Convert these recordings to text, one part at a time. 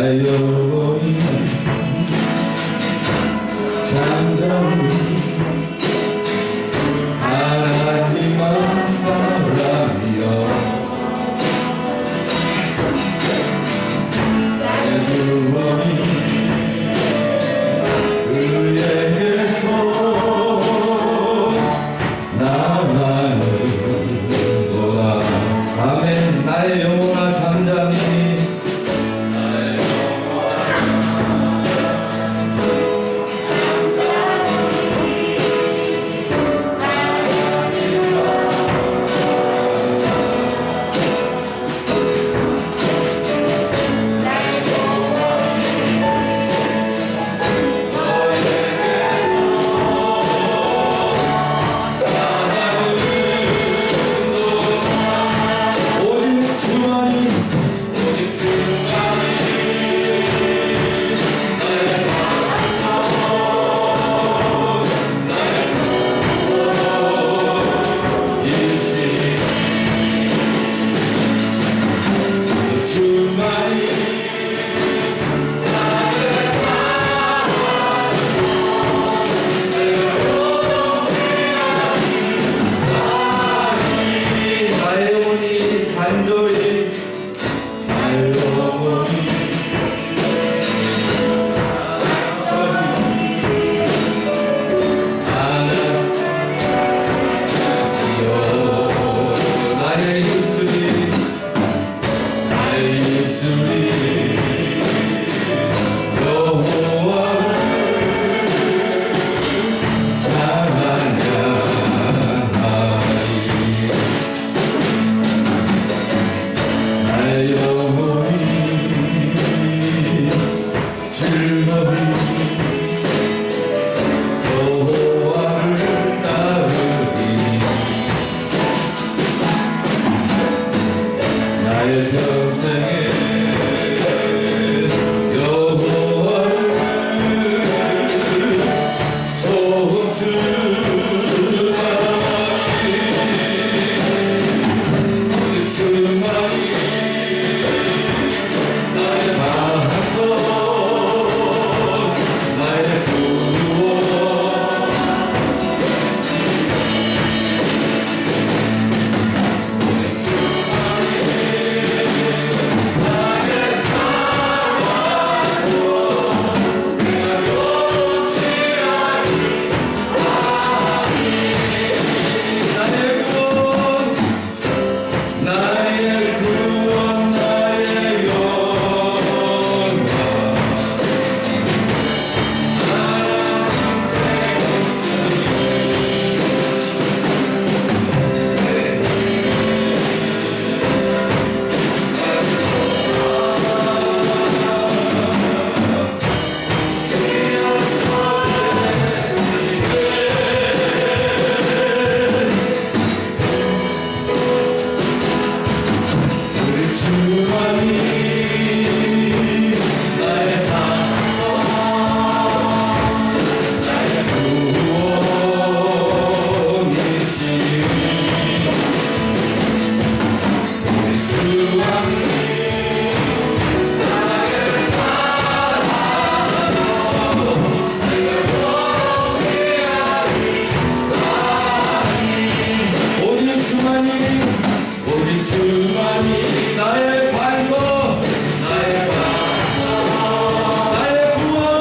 나의 영혼이 잠잠히 하나님만 바라며 나의 영혼이 의에게서 나만을 보라. 아멘. 나의 영혼아 잠잠히 나의 평생에 여호와를 송축하리. 주만이 나의 반석 나의 구원 주만이 나의 반석 나의 구원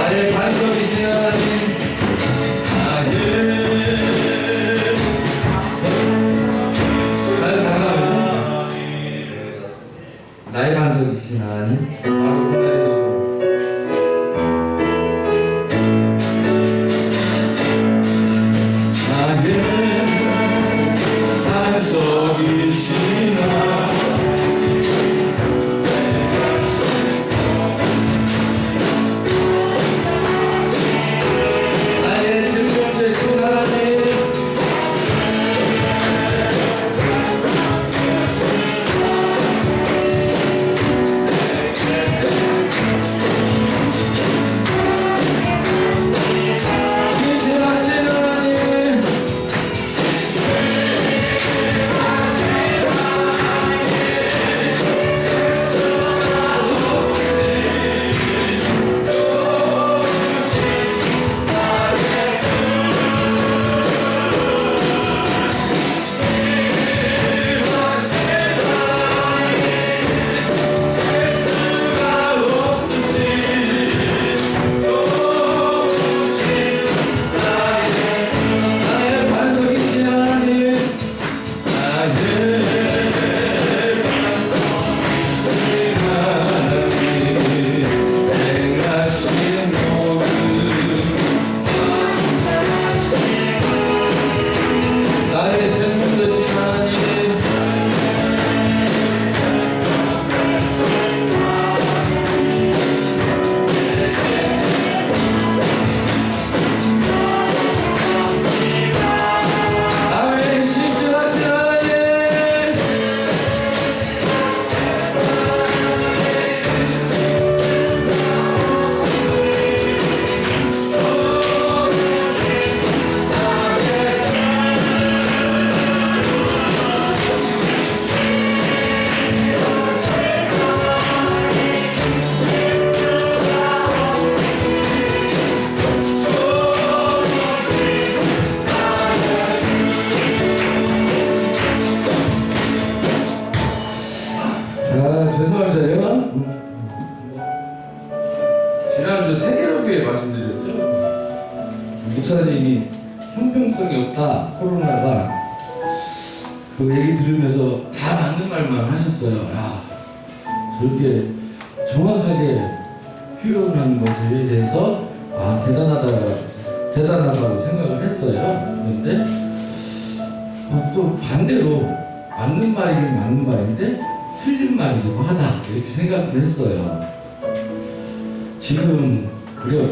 나의 반석이신 하나님 나의 반석이신 하나님 바로 기다리고 나의 반석이신 하나님 나의 슬픔 되신 하나님 죄송합니다. 제가 지난주 세계로교회 말씀드렸죠. 목사님이 형평성이 없다, 코로나가. 그 얘기 들으면서 다 맞는 말만 하셨어요. 야, 저렇게 정확하게 표현하는 것에 대해서 대단하다고 생각을 했어요. 그런데 또 반대로 맞는 말이긴 맞는 말인데 틀린 말이기도 하다, 이렇게 생각을 했어요. 지금 우리가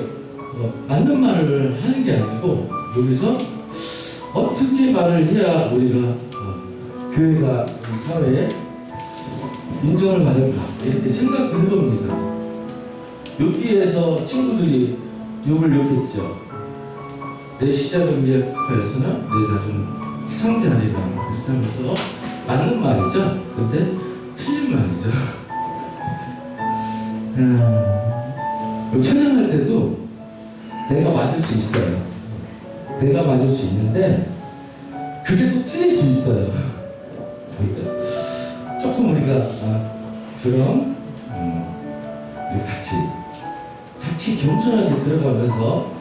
맞는 말을 하는 게 아니고 여기서 어떻게 말을 해야 우리가 교회가 이 사회에 인정을 받을까, 이렇게 생각을 해봅니다. 여기에서 친구들이 욕을 욕했죠. 내 시작은 미약하였으나 내가 좀 창대하리라, 그렇다면서 맞는 말이죠. 근데 틀린 말이죠. 찬양할 때도 내가 맞을 수 있어요. 내가 맞을 수 있는데 그게 또 틀릴 수 있어요. 그러니까 조금 우리가 그럼 같이 겸손하게 들어가면서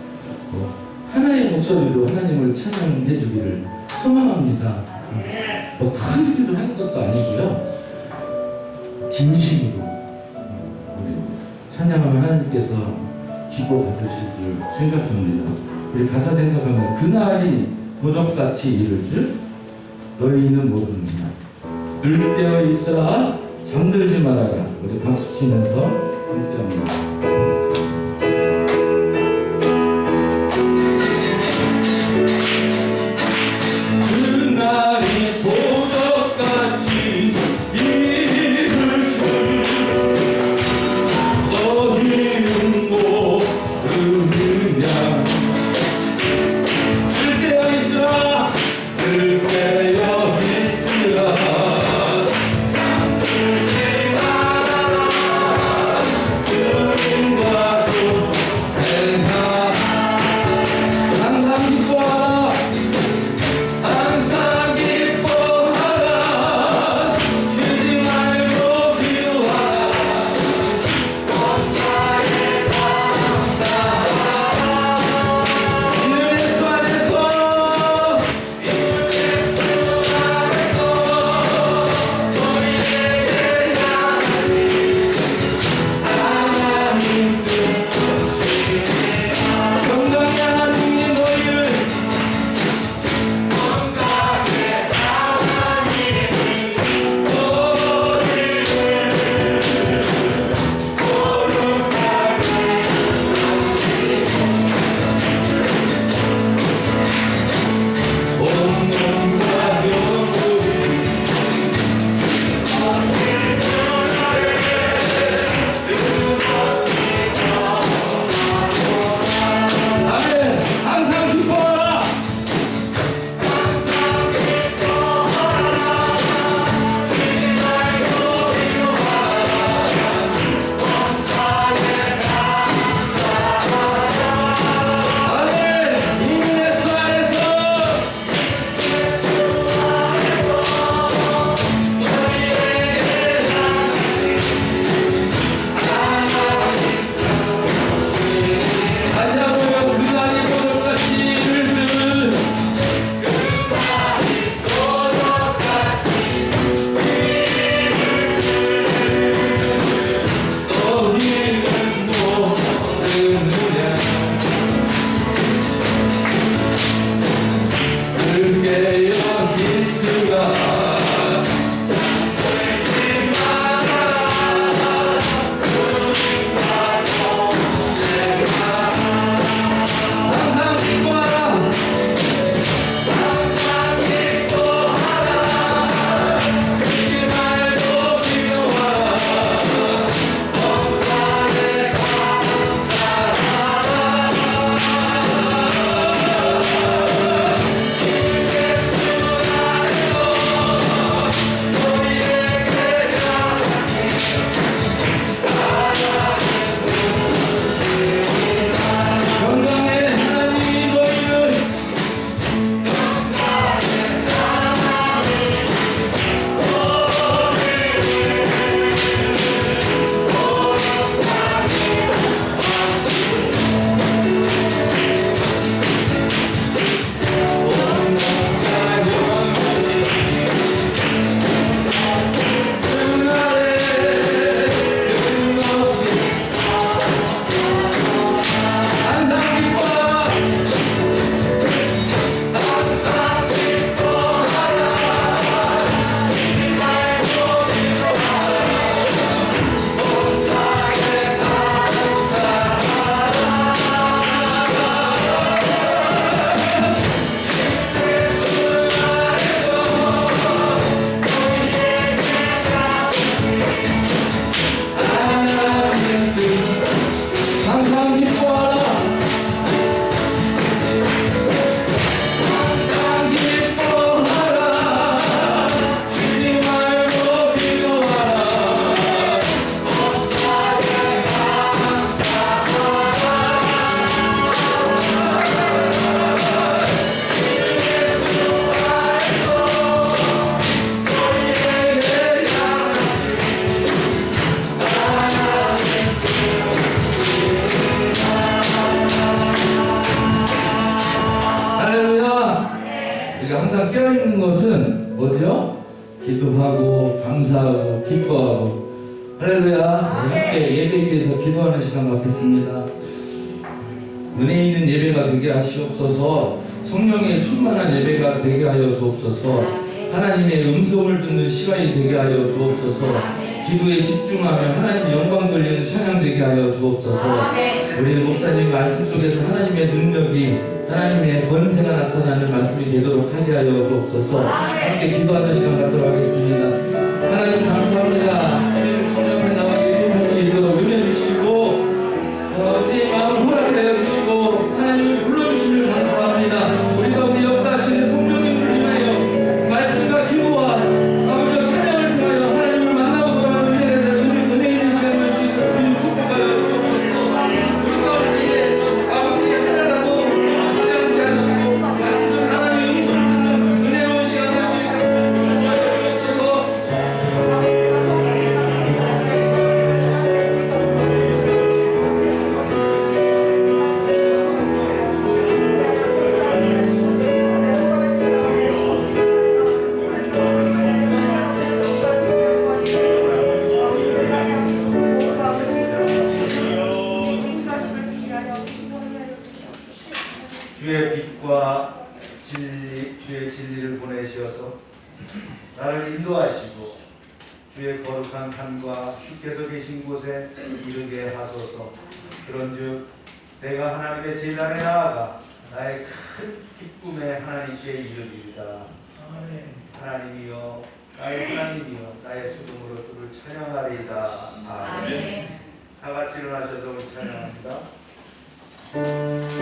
하나의 목소리로 하나님을 찬양해 주기를 소망합니다. 큰 소리로 하는 것도 아니고요. 진심으로 우리 찬양하면 하나님께서 기뻐 받으실 줄 생각합니다. 우리 가사 생각하면 그날이 도적같이 이룰 줄 너희는 모릅니다. 늘 깨어 있으라, 잠들지 말아라. 우리 박수 치면서 함께합니다. Thank you. 기도하고 감사하고 기뻐하고 할렐루야. 우리 함께 예배에 위해서 기도하는 시간 갖겠습니다. 은혜 있는 예배가 되게 하시옵소서. 성령의 충만한 예배가 되게 하여 주옵소서. 하나님의 음성을 듣는 시간이 되게 하여 주옵소서. 기도에 집중하며 하나님 영광 돌리는 찬양 되게 하여 주옵소서. 우리 목사님 말씀 속에서 하나님의 능력이, 하나님의 권세가 나타나는 말씀이 되도록 하게 하여 주옵소서. 함께 기도하는 시간 갖도록 하겠습니다. 하나님 감사합니다. 주님 성령의 나와 기도할 수 있도록 은혜 주시고 우리의 마음을 허락하여 주시고 하나님을 불러주시면 감사합니다. 우리 가운데 역사하시는 성령님을 통하여 말씀과 기도와 아버지와 찬양을 통하여 하나님을 만나고 돌아가는 은혜 있는 시간 될 수 있도록 주님 축복하여 주옵소서. 우리 가운데 아버지 하나라도 하지 않게 하시고 말씀 속 하나님의 음성을 듣는 은혜로운 시간 될 수 있도록 축복하여 주옵소서. 주의 빛과 진리, 주의 진리를 보내시어서 나를 인도하시고 주의 거룩한 산과 주께서 계신 곳에 이르게 하소서. 그런즉 내가 하나님의 제단에 나아가 나의 큰 기쁨에 하나님께 이르리이다. 하나님이여, 나의 하나님이여, 나의 수금으로 주를 찬양하리이다. 아멘. 다 같이 일어나셔서 우리 찬양합니다. 주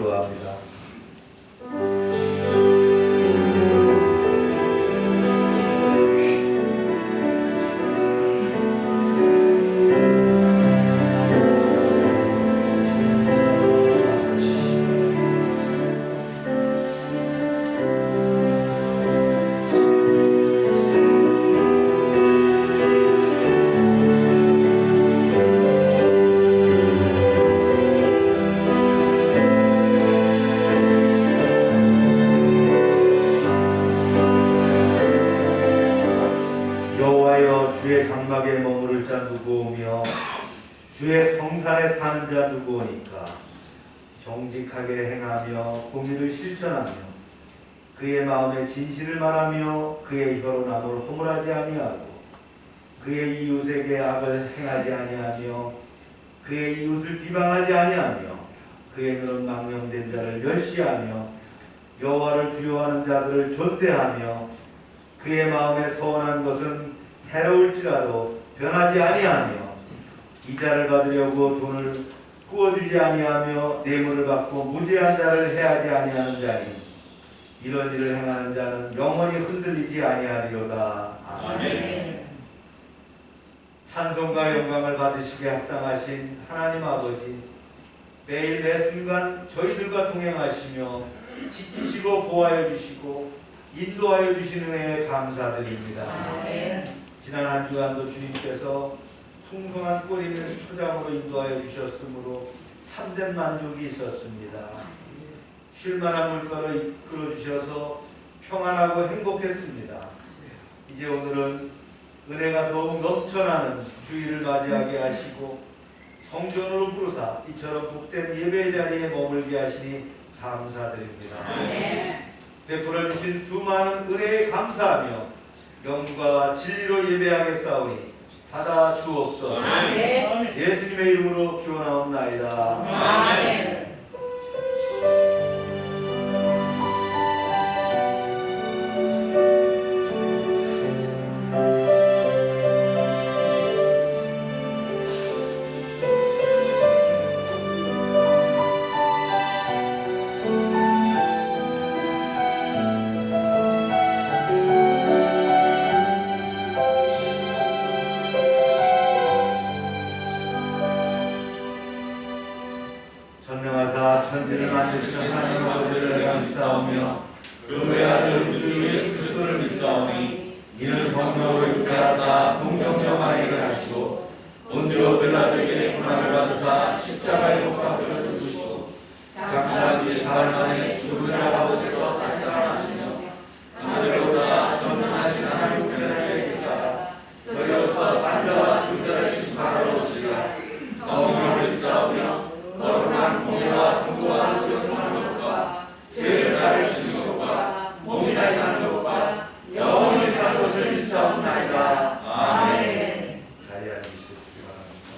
기도합니다. 여호와여, 주의 장막에 머무를 자 누구 오며 주의 성산에 사는 자 누구 오니까. 정직하게 행하며 공의를 실천하며 그의 마음에 진실을 말하며 그의 혀로 남을 허물하지 아니하고 그의 이웃에게 악을 행하지 아니하며 그의 이웃을 비방하지 아니하며 그의 눈은 망령된 자를 멸시하며 여호와를 두려워하는 자들을 존대하며 그의 마음에 서원한 것은 해로울지라도 변하지 아니하며 이자를 받으려고 돈을 구워주지 아니하며 뇌물을 받고 무죄한 자를 해하지 아니하는 자니 이런 일을 행하는 자는 영원히 흔들리지 아니하리로다. 아멘. 찬송과 영광을 받으시기에 합당하신 하나님 아버지, 매일 매 순간 저희들과 동행하시며 지키시고 보호하여 주시고 인도하여 주시는 은혜에 감사드립니다. 아멘. 지난 한 주간도 주님께서 풍성한 꼴 있는 초장으로 인도하여 주셨으므로 참된 만족이 있었습니다. 쉴만한 물가로 이끌어 주셔서 평안하고 행복했습니다. 이제 오늘은 은혜가 더욱 넘쳐나는 주일을 맞이하게 하시고 성전으로 부르사 이처럼 복된 예배 자리에 머물게 하시니 감사드립니다. 베풀어 주신 수많은 은혜에 감사하며 영과 진리로 예배하겠사오니 받아 주옵소서. 예수님의 이름으로 기원하옵나이다. 아멘. 전능하사 천지를 만드신 하나님 아버지를 내가 믿사오며 그 외아들 우리 주 예수 그리스도를 믿사오니 이는 성령으로 잉태하사 동정녀 마리아를 하시고 본디오 빌라도에게 고난을 받으사 십자가에 못 박혀 죽으시고 장사한 지 사흘 만에 죽은 자 가운데서 다시 살아나시며 하늘에 오사 전능하신 하나님 우편에 계시다가 저리로서 산자와 죽은 자를 심판하러 오시리라. 성령을 믿사오며 거룩한 공예와 성도와 소통하는 것과 죄를 사하시는 것과 몸이 다시 사는 것과 영원히 사는 것을 믿사옵나이다. 아멘. 자리에 앉으시기 바랍니다.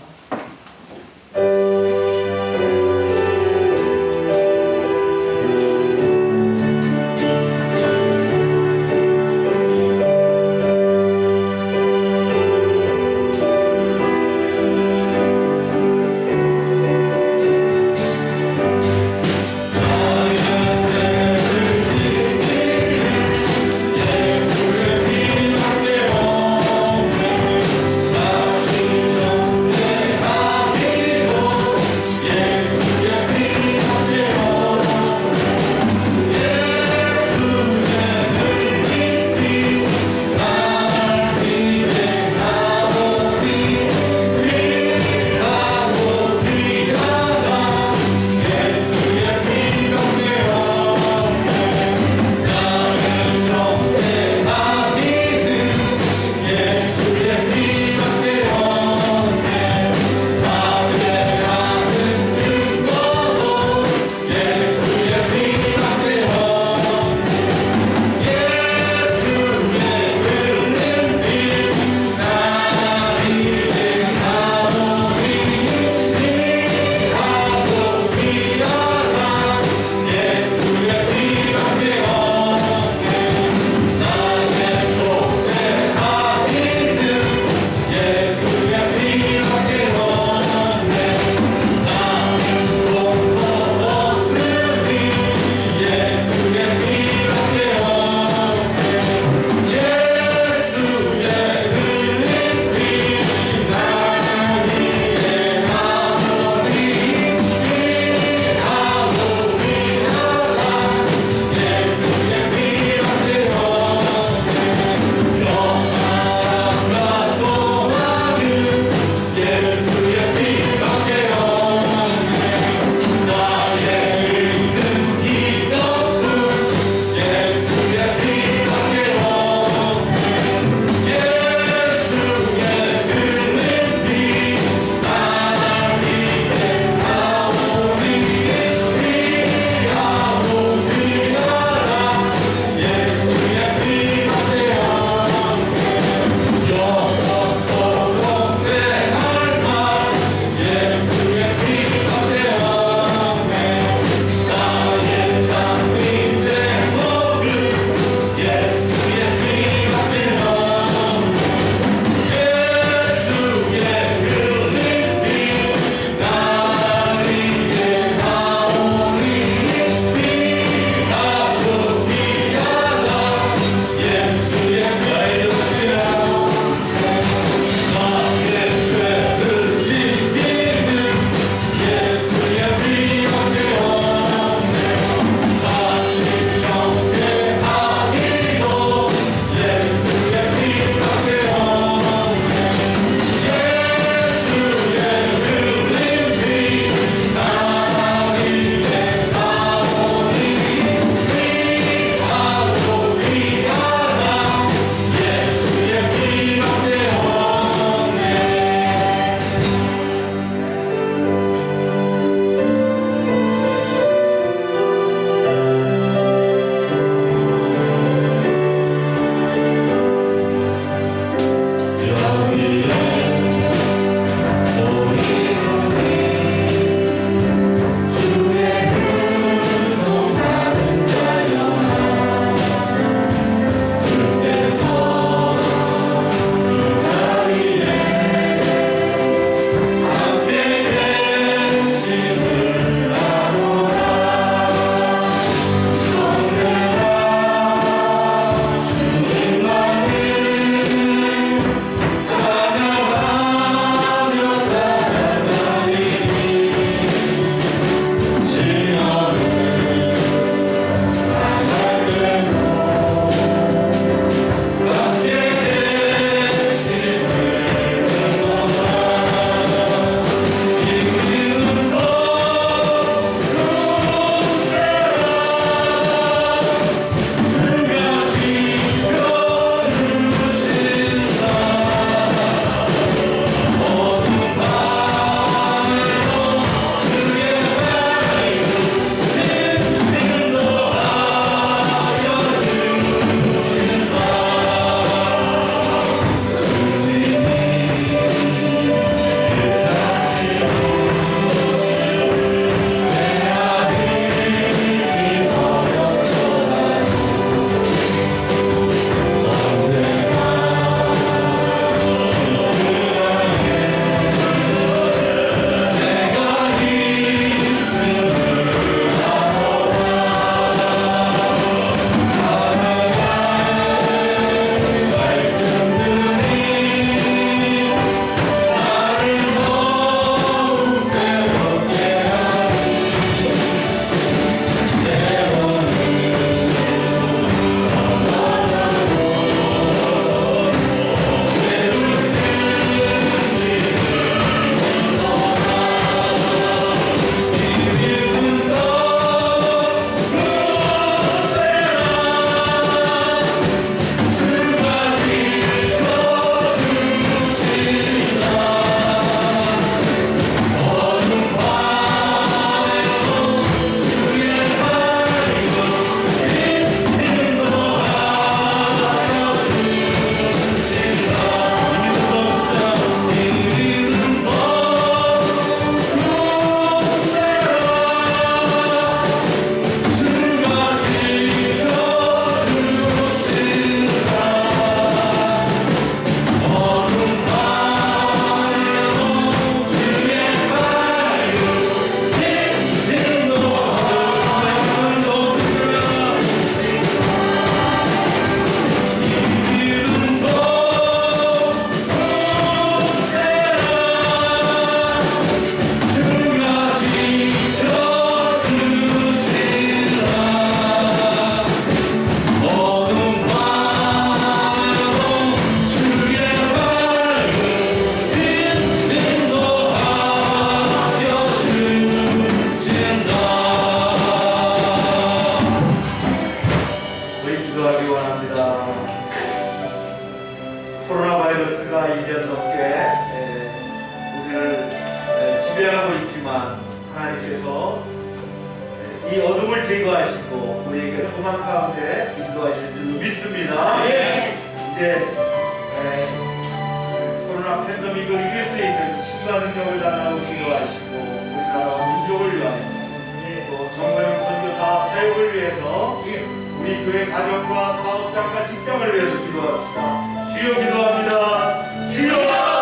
하나님께서 이 어둠을 제거하시고 우리에게 소망 가운데 인도하실 줄 믿습니다. 이제 코로나 팬데믹을 이길 수 있는 치유와 능력을 달라고 기도하시고 우리나라와 민족을 위하여 또 정호영 선교사 사역을 위해서 우리 교회 가정과 사업장과 직장을 위해서 기도합시다. 주여 기도합니다. 주여!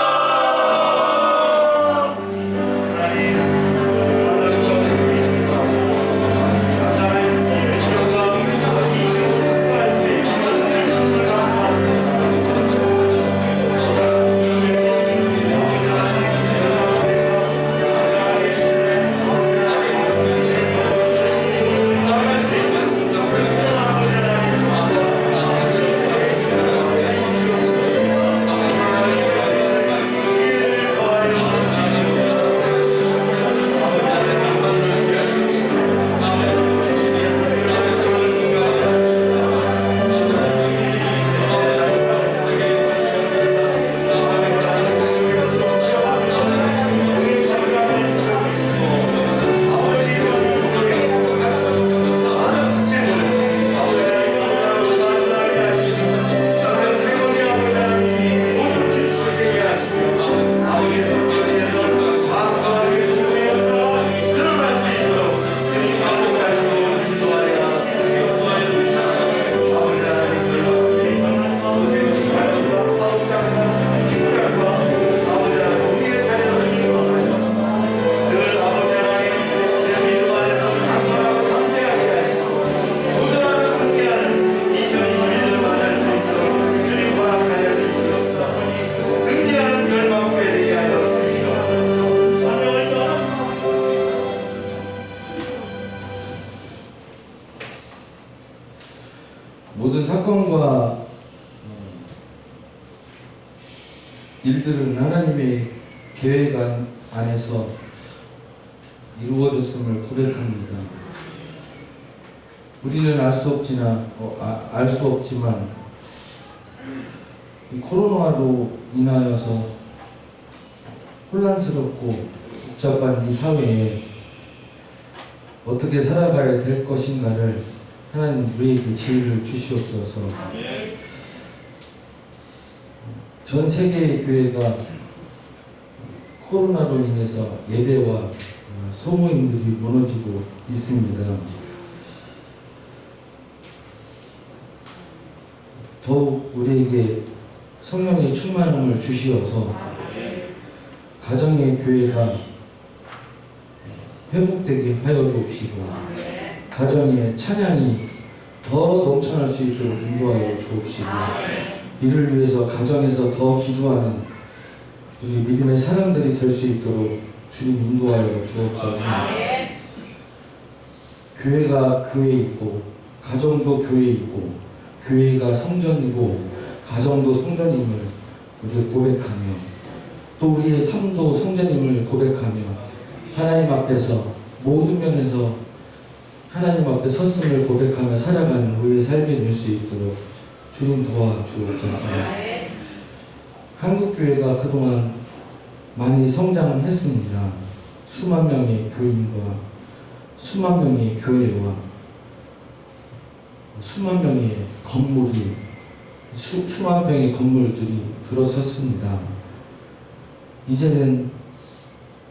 모든 사건과 일들은 하나님의 계획 안에서 이루어졌음을 고백합니다. 우리는 알 수 없지만 이 코로나로 인하여서 혼란스럽고 복잡한 이 사회에 어떻게 살아가야 될 것인가를 하나님 우리에게 지혜를 주시옵소서. 전 세계의 교회가 코로나로 인해서 예배와 소모임들이 무너지고 있습니다. 더욱 우리에게 성령의 충만함을 주시어서 가정의 교회가 회복되게 하여 주옵시고 가정의 찬양이 더 넘쳐날 수 있도록 인도하여 주옵시고 이를 위해서 가정에서 더 기도하는 우리 믿음의 사람들이 될 수 있도록 주님 인도하여 주옵소서. 교회가 교회에 있고 가정도 교회에 있고 교회가 성전이고 가정도 성전임을 우리가 고백하며 또 우리의 삶도 성전임을 고백하며 하나님 앞에서 모든 면에서 하나님 앞에 섰음을 고백하며 살아가는 우리의 삶이 될 수 있도록 주님 도와주옵소서. 한국교회가 그동안 많이 성장을 했습니다. 수만 명의 교인과 수만 명의 교회와 수만 명의 건물이 수만 명의 건물들이 들어섰습니다. 이제는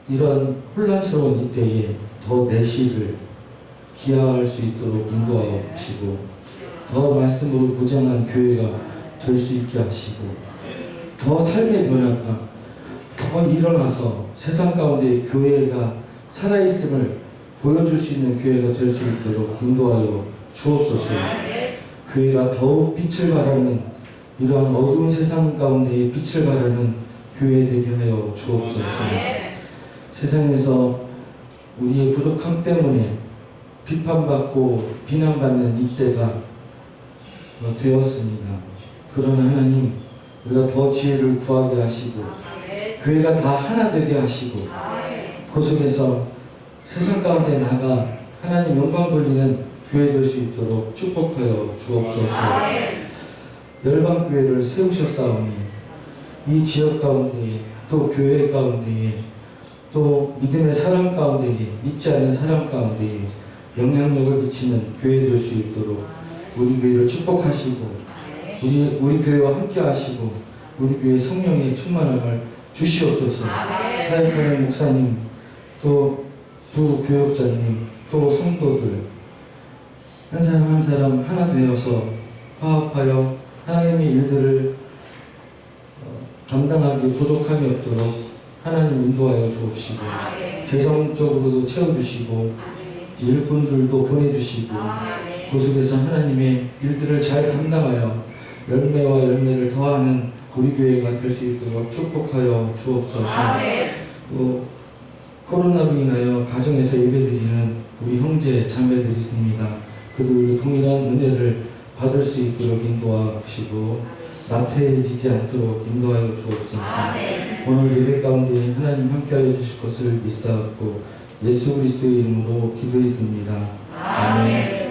이런 혼란스러운 이때에 더 내실을 기하할 수 있도록 인도하시고 더 말씀으로 무장한 교회가 될 수 있게 하시고 더 삶의 변화가 더 일어나서 세상 가운데 교회가 살아있음을 보여줄 수 있는 교회가 될 수 있도록 인도하여 주옵소서. 교회가 더욱 빛을 발하는 이러한 어두운 세상 가운데 빛을 발하는 교회 되게 하여 주옵소서. 세상에서 우리의 부족함 때문에 비판받고 비난받는 이때가 되었습니다. 그러나 하나님, 우리가 더 지혜를 구하게 하시고 교회가 다 하나 되게 하시고 그 속에서 세상 가운데 나가 하나님 영광 돌리는 교회 될 수 있도록 축복하여 주옵소서. 열방교회를 세우셨사오니 이 지역 가운데에 또 교회 가운데에 또 또 믿음의 사람 가운데에, 믿지 않는 사람 가운데에 영향력을 미치는 교회 될 수 있도록 우리 교회를 축복하시고 우리 교회와 함께 하시고 우리 교회 성령의 충만함을 주시옵소서. 사역하는 목사님, 또 부교역자님, 또 성도들 한 사람 한 사람 하나 되어서 화합하여 하나님의 일들을 감당하기 부족함이 없도록 하나님 인도하여 주옵시고 재정적으로도 채워주시고 일꾼들도 보내주시고 그 속에서 하나님의 일들을 잘 감당하여 열매와 열매를 더하는 우리 교회가 될 수 있도록 축복하여 주옵소서. 또 코로나로 인하여 가정에서 예배드리는 우리 형제 자매들 있습니다. 그들도 동일한 은혜를 받을 수 있도록 인도하시고 나태해지지 않도록 인도하여 주옵소서. 오늘 예배 가운데 하나님 함께하여 주실 것을 믿사옵고 예수 그리스도의 이름으로 기도했습니다. 아멘.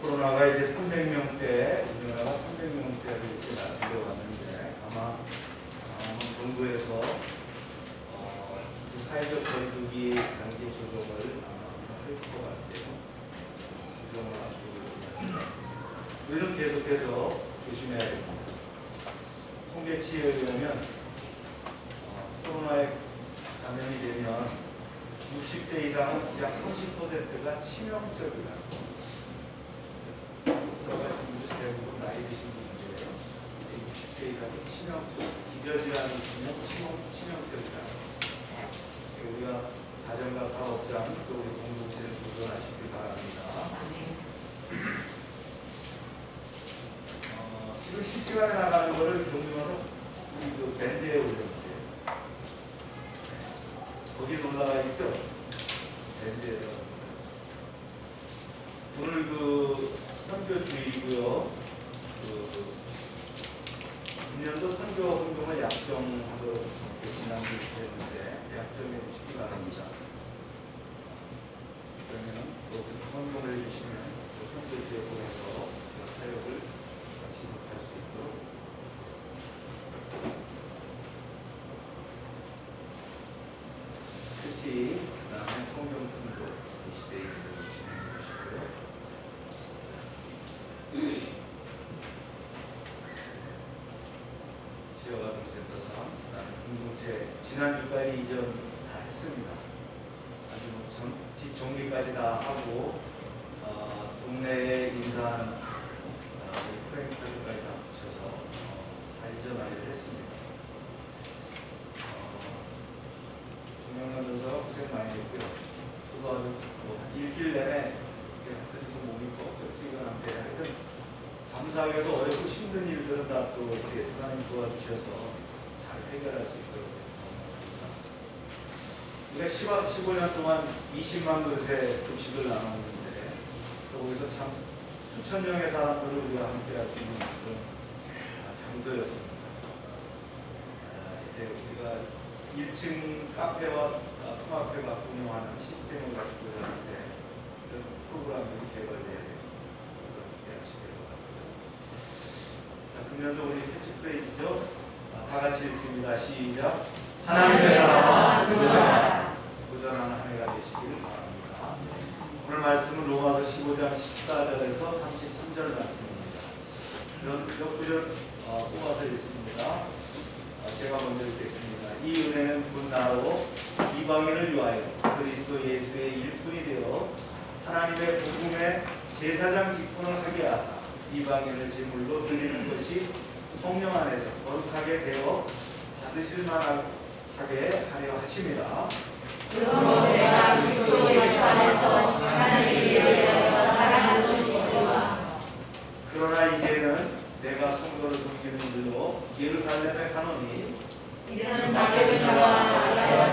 코로나가 이제 300명대, 우리나라가 300명대로 이렇게 내려왔는데 아마 정부에서 그 사회적 거리두기 단계 조정을 할 것 같아요. 조정을 앞두고 있는데 우리는 계속해서 조심해야 됩니다. 통계치에 의하면 코로나에 감염이 되면 60세 이상은 약 30%가 치명적이다. 대부분 나이 드신 분들이에요. 60세 이상은 기저질환이 있으면 치명적이다. 우리가 가정과 사업장 또 우리 공동체를 도전하시길 바랍니다. 지금 실시간에 나가는 거를 경주마서 우리 그 밴드에 올려주세요. 거기 올라가 있죠? 밴드에. 오늘 그 선교 주의고요. 금년도 선교 활동을 약정하도록 지난주에 했는데 약정해 주시기 바랍니다. 그러면 또 헌금을 해주시면 선교 지역에서 사역을 지속할 수 있도록 하겠습니다. 큐티, 그 다음에 성경통도 이 시대에 진행해 주시고요. 지역아동센터상 공동체 지난주까지 이전 다 했습니다. 아주 뒷정리까지 다 하고 동네에 인사하는 프랭크까지 다 붙여서 다 이전하기로 했습니다. 정명만 도서 고생 많이 했고요. 그거 아주 일주일 내내 몸이 뻑적지근한데 하여튼 감사하게도 어렵고 힘든 일들은 다 또 이렇게 하나님 도와주셔서 잘 해결할 수 있도록 우리가 15년 동안 20만 그릇의 급식을 나눴는데 거기서 참 수천 명의 사람들을 우리가 함께 할 수 있는 그런 장소였습니다. 이제 우리가 1층 카페와 통합회가 운영하는 시스템을 가지고 있는데 그런 프로그램이 개발돼야 됩니다. 금년도 우리 캐치프레이즈죠. 다 같이 읽습니다. 시작. 하나님의 나라와 도전하는 한 해가 되시기를 바랍니다. 오늘 말씀은 로마서 15장 14절에서 33절 말씀입니다. 이런 몇 구절 뽑아서 읽습니다. 제가 먼저 읽겠습니다. 이 은혜는 곧 나로 이방인을 위하여 그리스도 예수의 일꾼이 되어 하나님의 복음의 제사장 직분을 하게 하사 이방인을 제물로 드리는 것이 성령 안에서 거룩하게 되어 받으실 만하게 하려 하심이라. 그러므로 내가 그리스도 예수 안에서 하나님의 일을 위하여 자랑할 것이니라. 그러나 이제는 내가 성도를 섬기는 일로 예루살렘에 가노니 이는 마게도냐와 아가야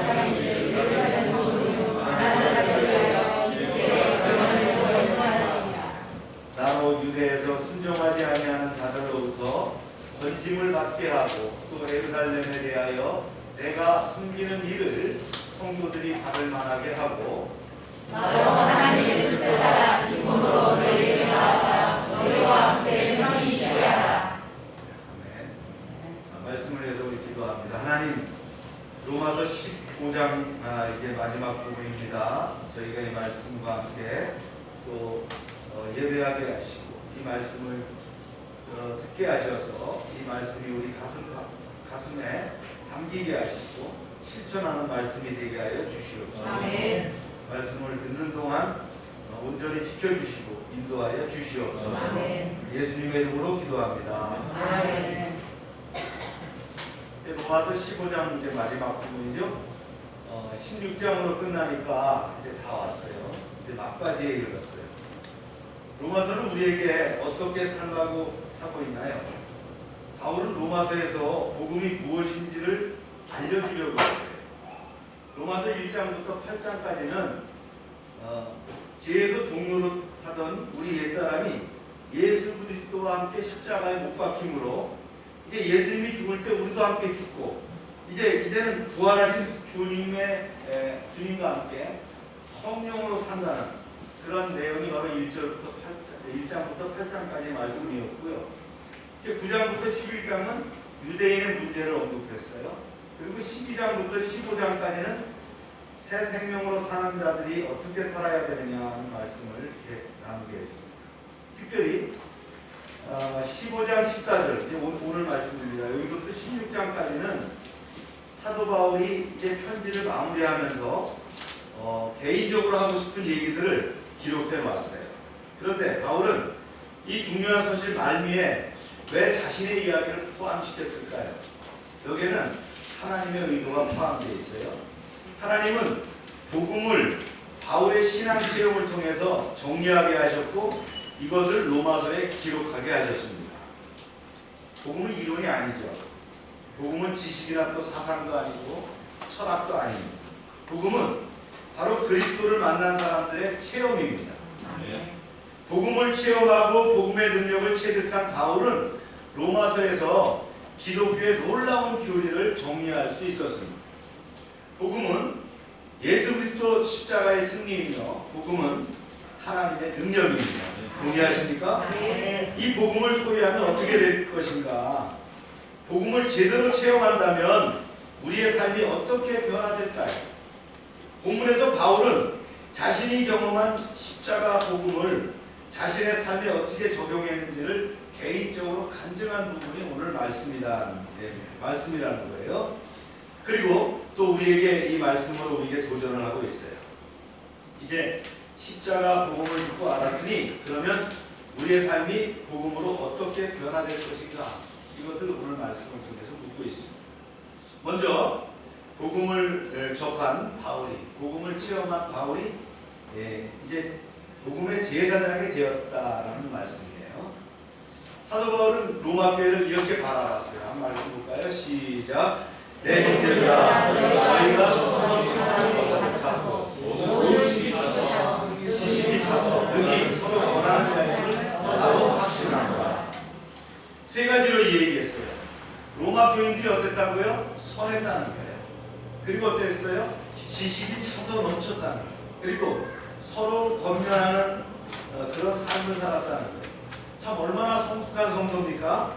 깨닫게 하고 또 예루살렘에 대하여 내가 섬기는 일을 성도들이 받을 만하게 하고 나로 하나님의 뜻을 따라 기쁨으로 너희에게 나아가 너희와 함께 편히 쉬게 하라. 아멘. 말씀을 해서 우리 기도합니다. 하나님, 로마서 15장 이제 마지막 부분입니다. 저희가 이 말씀과 함께 또 예배하게 하시고 이 말씀을 듣게 하셔서 이 말씀이 우리 가슴에 담기게 하시고 실천하는 말씀이 되게 하여 주시옵소서. 아멘. 말씀을 듣는 동안 온전히 지켜주시고 인도하여 주시옵소서. 아멘. 예수님의 이름으로 기도합니다. 아멘. 로마서 15장 이제 마지막 부분이죠. 16장으로 끝나니까 이제 다 왔어요. 이제 막바지에 이르렀어요. 로마서는 우리에게 어떻게 살라고 하고 있나요? 바울은 로마서에서 복음이 무엇인지를 알려주려고 했어요. 로마서 1장부터 8장까지는 죄에서 종노릇 하던 우리 옛사람이 예수 그리스도와 함께 십자가에 못 박힘으로 이제 예수님이 죽을 때 우리도 함께 죽고 이제는 부활하신 주님과 함께 성령으로 산다는 그런 내용이 바로 1장부터 8장까지 말씀이었고요. 이제 9장부터 11장은 유대인의 문제를 언급했어요. 그리고 12장부터 15장까지는 새 생명으로 사는 자들이 어떻게 살아야 되느냐 하는 말씀을 이렇게 나누게 했습니다. 특별히 15장 14절 이제 오늘 말씀입니다. 여기서부터 16장까지는 사도 바울이 이제 편지를 마무리하면서 개인적으로 하고 싶은 얘기들을 기록해 왔어요. 그런데 바울은 이 중요한 서실 말미에 왜 자신의 이야기를 포함시켰을까요? 여기에는 하나님의 의도가 포함되어 있어요. 하나님은 복음을 바울의 신앙 체험을 통해서 정리하게 하셨고 이것을 로마서에 기록하게 하셨습니다. 복음은 이론이 아니죠. 복음은 지식이나 또 사상도 아니고 철학도 아닙니다. 복음은 바로 그리스도를 만난 사람들의 체험입니다. 복음을 체험하고 복음의 능력을 체득한 바울은 로마서에서 기독교의 놀라운 교리를 정리할 수 있었습니다. 복음은 예수 그리스도 십자가의 승리이며 복음은 하나님의 능력입니다. 동의하십니까? 이 복음을 소유하면 어떻게 될 것인가? 복음을 제대로 체험한다면 우리의 삶이 어떻게 변화될까요? 본문에서 바울은 자신이 경험한 십자가 복음을 자신의 삶에 어떻게 적용했는지를 개인적으로 간증한 부분이 오늘 말씀이라는 거예요. 그리고 또 우리에게 이 말씀으로 우리에게 도전을 하고 있어요. 이제 십자가 복음을 듣고 알았으니 그러면 우리의 삶이 복음으로 어떻게 변화될 것인가? 이것을 오늘 말씀을 통해서 묻고 있습니다. 먼저 복음을 접한 바울이, 복음을 체험한 바울이 이제 복음의 제사장이 되었다라는 말씀이에요. 사도 바울은 로마 교회를 이렇게 바라봤어요. 한 말씀 볼까요? 시작. 내 형제들아, 너희가 성령으로 가득하고 모든 지식이 차서 능히 서로 원하는 자임을 나도 확신합니다. 세 가지로 이 얘기했어요. 로마 교인들이 어땠다고요? 선했다는 거예요. 그리고 어땠어요? 지식이 차서 넘쳤다는 거예요. 그리고 서로 권면하는 그런 삶을 살았다는 거예요. 참 얼마나 성숙한 성도입니까?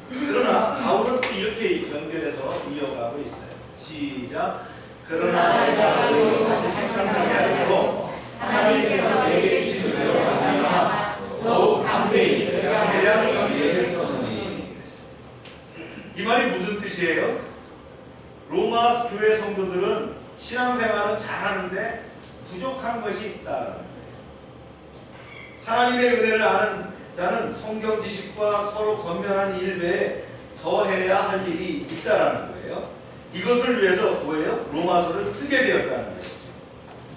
그러나 바울은 또 이렇게 연결해서 이어가고 있어요. 시작. 그러나 내가 너희로 다시 생산되게 하려고 하나님께서 내게 주신 대로 말미암아 더욱 담대히 대량 너희에게 썼느니. 이 말이 무슨 뜻이에요? 로마 교회 성도들은 신앙생활은 잘하는데 부족한 것이 있다는 거예요. 하나님의 은혜를 아는 자는 성경 지식과 서로 권면하는 일 외에 더 해야 할 일이 있다라는 거예요. 이것을 위해서 뭐예요? 로마서를 쓰게 되었다는 것이죠.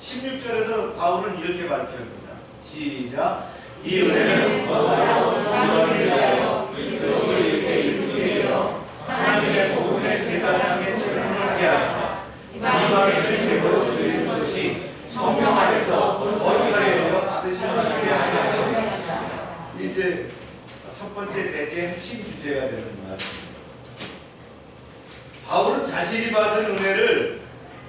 16절에서 바울은 이렇게 밝힙니다. 시작. 이 은혜는 나로 이번을 위하여 그리스도 예수의 이름을 위하여 하나님의 복음의 제사장의 책임을 하게 하사 이방인을 제물로 드리는 것이 성령 안에서 거룩하게 되어 받으시는 하게 하십니다. 이제 첫 번째 대제의 핵심 주제가 되는 말씀입니다. 자신이 받은 은혜를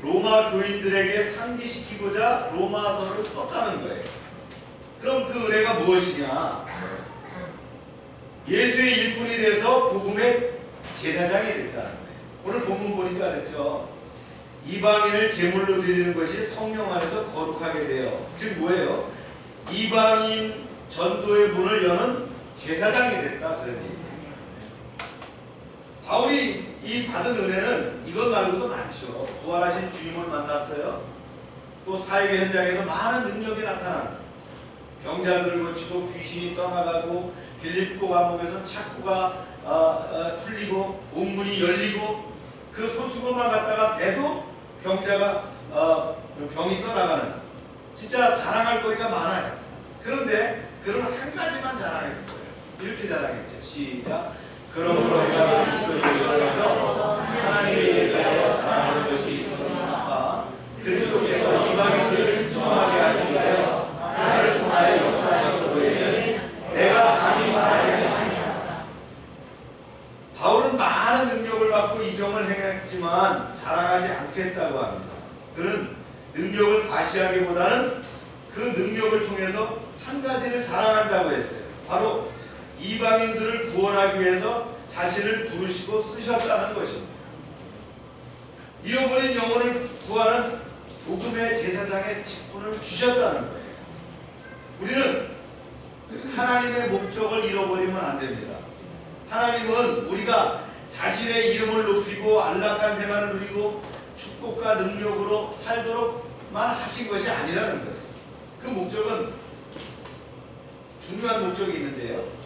로마 교인들에게 상기시키고자 로마서를 썼다는 거예요. 그럼 그 은혜가 무엇이냐? 예수의 일꾼이 돼서 복음의 제사장이 됐다는 거예요. 오늘 본문 보니까 그랬죠. 이방인을 제물로 드리는 것이 성령 안에서 거룩하게 되어, 즉 뭐예요? 이방인 전도의 문을 여는 제사장이 됐다, 그런 얘기예요. 바울이 이 받은 은혜는 이것 말고도 많죠. 부활하신 주님을 만났어요. 또 사역의 현장에서 많은 능력이 나타납니다. 병자들을 고치고 귀신이 떠나가고 빌립보 감옥에서 착고가 풀리고 옥문이 열리고 그 소수거만 갖다가 대도 병자가 병이 떠나가는, 진짜 자랑할 거리가 많아요. 그런데 그런 한 가지만 자랑했어요. 이렇게 자랑했죠. 시작. 그러므로 내가 그리스도를 통해서 하나님의 일에 대하여 자랑하는 것이 있으나 그리스도께서 이방인들을 순종하게 하기 위하여 나를 통하여 역사하신 것 외에는 내가 감히 말하지 아니하노라. 바울은 많은 능력을 받고 이적을 행했지만 자랑하지 않겠다고 합니다. 그는 능력을 과시하기보다는 그 능력을 통해서 한 가지를 자랑한다고 했어요. 바로 이방인들을 구원하기 위해서 자신을 부르시고 쓰셨다는 것입니다. 잃어버린 영혼을 구하는 복음의 제사장의 직분을 주셨다는 거예요. 우리는 하나님의 목적을 잃어버리면 안 됩니다. 하나님은 우리가 자신의 이름을 높이고 안락한 생활을 누리고 축복과 능력으로 살도록만 하신 것이 아니라는 거예요. 그 목적은 중요한 목적이 있는데요.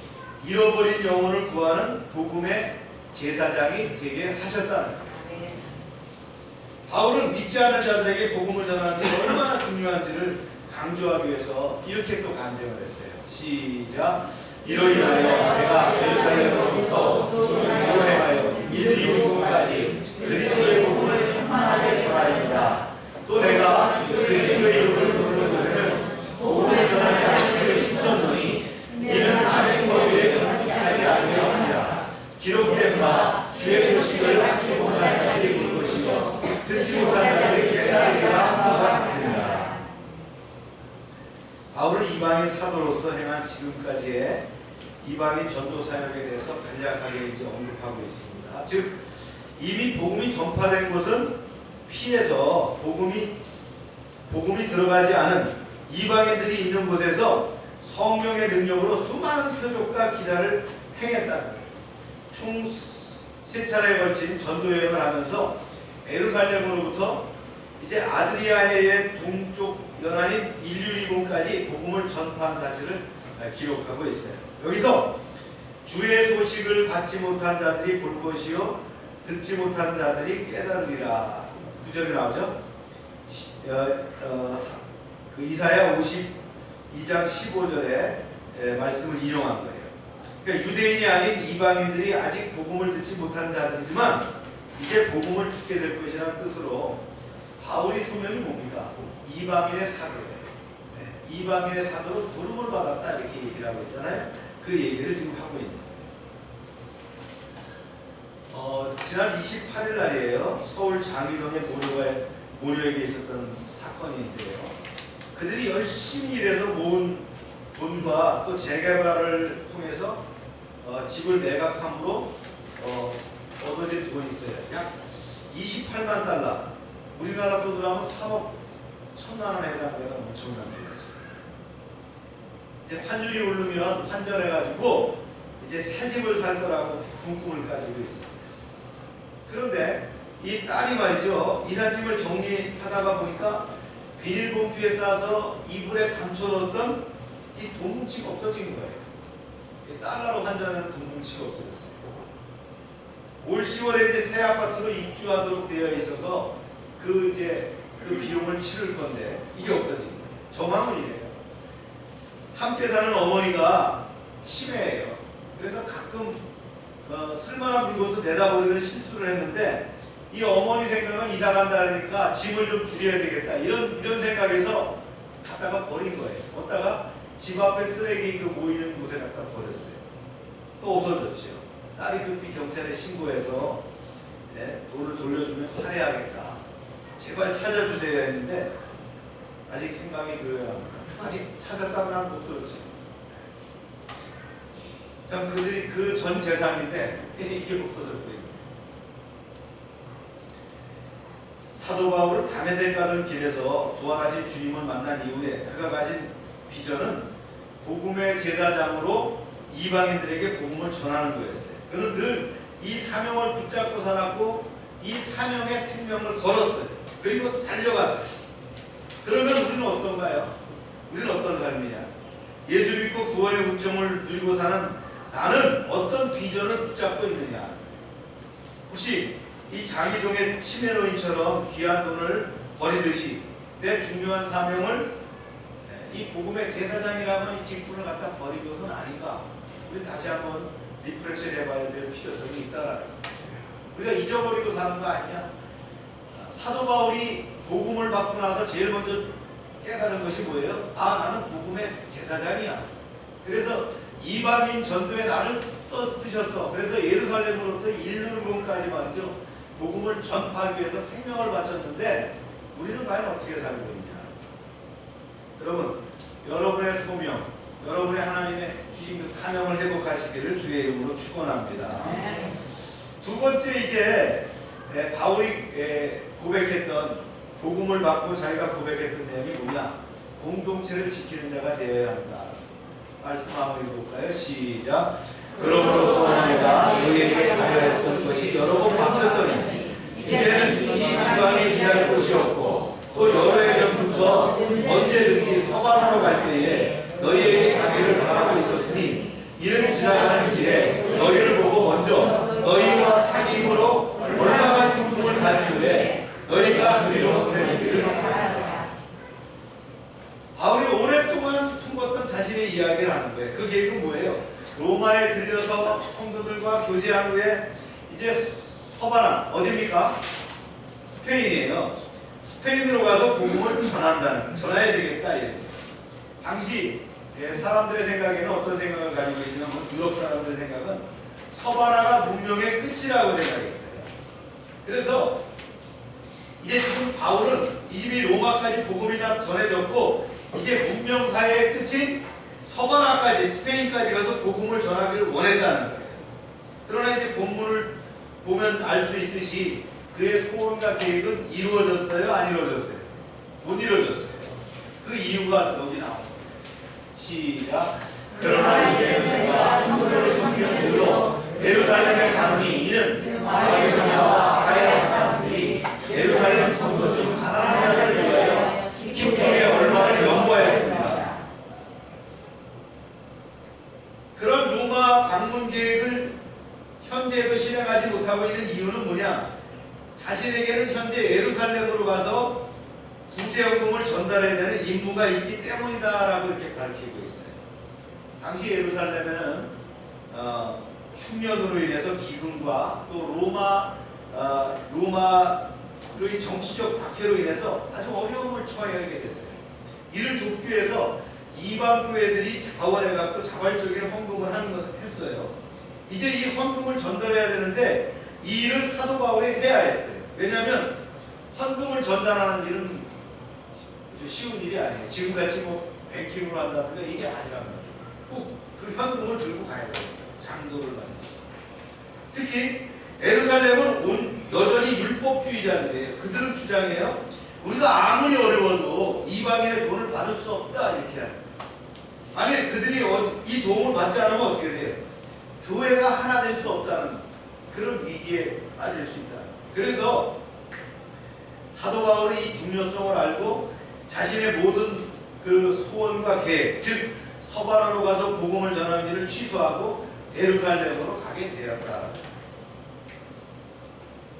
잃어버린 영혼을 구하는 복음의 제사장이 되게 하셨다는 거예요. 바울은 믿지 않은 자들에게 복음을 전하는 게 얼마나 중요한지를 강조하기 위해서 이렇게 또 간증을 했어요. 시작. 이로 인하여 내가 예루살렘으로부터 교회에 가요 일리고까지 그리스도의 복음을 충만하게 전하였다. 또 내가 그리스도의 이름을 부르는 곳에는 복음을 전하지 않는 일을 힘썼노니 이는 아멘토 위에 전축하지 않으려 함이라. 기록된 바 주의 소식을 받지 못한 자들이 볼 것이요 듣지 못한 자들이 깨달으리라 함과 같으니라. 바울은 이방인 사도로서 행한 지금까지의 이방인 전도 사역에 대해서 간략하게 이제 언급하고 있습니다. 즉 이미 복음이 전파된 곳은 피해서 복음이 들어가지 않은 이방인들이 있는 곳에서 성령의 능력으로 수많은 표적과 기사를 행했다는 거예요. 총 3차례에 걸친 전도 여행을 하면서 예루살렘으로부터 이제 아드리아해의 동쪽 연안인 일류리곤까지 복음을 전파한 사실을 기록하고 있어요. 여기서 주의 소식을 받지 못한 자들이 볼 것이요 듣지 못한 자들이 깨달으리라 9절이 나오죠. 그 이사야 52장 15절에 말씀을 인용한 거예요. 그러니까 유대인이 아닌 이방인들이 아직 복음을 듣지 못한 자들이지만 이제 복음을 듣게 될 것이라는 뜻으로 바울의 소명이 뭡니까? 이방인의 사도예요. 이방인의 사도로 부름을 받았다 이렇게 얘기를 하고 있잖아요. 그 얘기를 지금 하고 있는 거예요. 지난 28일 날이에요. 서울 장위동의 모녀에게 있었던 사건인데요. 그들이 열심히 일해서 모은 돈과 또 재개발을 통해서 집을 매각함으로 얻어진 돈이 있어요. 약 28만 달러. 우리나라 돈으로 하면 3억 1천만 원에 해당되는 엄청난 돈이죠. 이제 환율이 오르면 환전해가지고 이제 새 집을 살 거라고 궁금을 가지고 있었어요. 그런데 이 딸이 말이죠. 이삿짐을 정리하다가 보니까 비닐봉투에 싸서 이불에 감춰놓던 이 돈 뭉치가 없어진 거예요. 달러로 환전하는 돈 뭉치가 없어졌어요. 올 10월에 이제 새 아파트로 입주하도록 되어 있어서 그 비용을 치를 건데 이게 없어진 거예요. 정황은 이래요. 함께 사는 어머니가 치매예요. 그래서 가끔 쓸만한 물건도 내다버리는 실수를 했는데 이 어머니 생각은 이사 간다 그러니까 짐을 좀 줄여야 되겠다 이런 생각에서 갖다가 버린 거예요. 어디다가 집 앞에 쓰레기 모이는 곳에 갖다 버렸어요. 또 없어졌죠. 딸이 급히 경찰에 신고해서 돈을 돌려주면 살해하겠다. 제발 찾아주세요 했는데 아직 행방이 묘연합니다. 아직 찾았다면 못 들었죠. 참 그들이 그 전 재산인데 이게 없어졌고요. 사도 바울은 다메섹 가던 길에서 부활하신 주님을 만난 이후에 그가 가진 비전은 복음의 제사장으로 이방인들에게 복음을 전하는 거였어요. 그는 늘 이 사명을 붙잡고 살았고 이 사명의 생명을 걸었어요. 그리고 달려갔어요. 그러면 우리는 어떤가요? 우리는 어떤 삶이냐? 예수 믿고 구원의 은총을 누리고 사는 나는 어떤 비전을 붙잡고 있느냐? 혹시 이 장희동의 치매노인처럼 귀한 돈을 버리듯이 내 중요한 사명을 이 복음의 제사장이라는 이 직분을 갖다 버린 것은 아닌가? 우리 다시 한번 리프렉션 해봐야 될 필요성이 있다라는 거예요. 우리가 잊어버리고 사는 거 아니냐? 사도 바울이 복음을 받고 나서 제일 먼저 깨달은 것이 뭐예요? 아, 나는 복음의 제사장이야. 그래서 이방인 전도에 나를 쓰셨어. 그래서 예루살렘으로부터 일루르몬까지 말이죠. 복음을 전파하기 위해서 생명을 바쳤는데 우리는 과연 어떻게 살고 있냐? 여러분, 여러분의 소명, 여러분의 하나님의 주신 그 사명을 회복하시기를 주의 이름으로 축원합니다. 두 번째 이제 바울이 고백했던 복음을 받고 자기가 고백했던 내용이 뭐냐? 공동체를 지키는 자가 되어야 한다. 말씀 한번 읽어볼까요? 시작. 그러므로 또한 내가 너희에게 가려했던 것이 여러 번 바뀌었더니 이제는 이 지방에 일할 곳이 없고 또 여러 해 전부터 언제든지 서반하러 갈 때에 너희에게 가기를 바라고 있었으니 이른 지나가는 길에 너희를 보고 먼저 너희와 사귐으로 얼마간 기쁨을 가진 후에 너희가 그리로 보내기를 바랍니다. 바울이 오랫동안 품었던 자신의 이야기를 하는 거예요. 그 계획은 뭐예요? 로마에 들려서 성도들과 교제한 후에 이제 서바나 어디입니까? 스페인이에요. 스페인으로 가서 복음을 전해야 되겠다. 이래요. 당시 사람들의 생각에는 어떤 생각을 가지고 계시냐면 유럽 사람들의 생각은 서바나가 문명의 끝이라고 생각했어요. 그래서 이제 지금 바울은 이미 로마까지 복음이 다 전해졌고 이제 문명사회의 끝인 서바나까지 스페인까지 가서 복음을 전하기를 원했다는 거예요. 그러나 이제 본문을 보면 알 수 있듯이 그의 소원과 계획은 이루어졌어요? 안 이루어졌어요? 못 이루어졌어요. 그 이유가 여기 나옵니다. 시작. 그러나 이제는 내가 성도를 섬기므로 예루살렘에 가노니 이는 마게도냐와 아가야 사람들이 예루살렘 성도 중 가난한 자들을 위하여 기쁨의 얼마를 연구하였습니다. 그런 로마 방문 계획을 현재도 실행하지 못하고 있는 이유는 뭐냐? 자신에게는 현재 예루살렘으로 가서 구제헌금을 전달해야 되는 임무가 있기 때문이다라고 이렇게 가르치고 있어요. 당시 예루살렘에는 흉년으로 인해서 기근과 또 로마의 정치적 박해로 인해서 아주 어려움을 처하게 됐어요. 이를 돕기 위해서 이방 교회들이 자원해갖고 자발적인 헌금을 했어요. 이제 이 헌금을 전달해야 되는데 이 일을 사도 바울이 해야 했어요. 왜냐하면 헌금을 전달하는 일은 쉬운 일이 아니에요. 지금같이 뭐 뱅킹으로 한다든가 이게 아니란 말이에요. 꼭 그 현금을 들고 가야 돼요. 장도를 말이죠. 특히 예루살렘은 여전히 율법주의자들이에요. 그들은 주장해요. 우리가 아무리 어려워도 이방인의 돈을 받을 수 없다 이렇게 합니다. 만약 그들이 이 도움을 받지 않으면 어떻게 돼요? 교회가 하나 될 수 없다는 그런 위기에 빠질 수 있다. 그래서 사도 바울이 이 중요성을 알고 자신의 모든 그 소원과 계획, 즉 서바나로 가서 복음을 전하는 일을 취소하고 예루살렘으로 가게 되었다.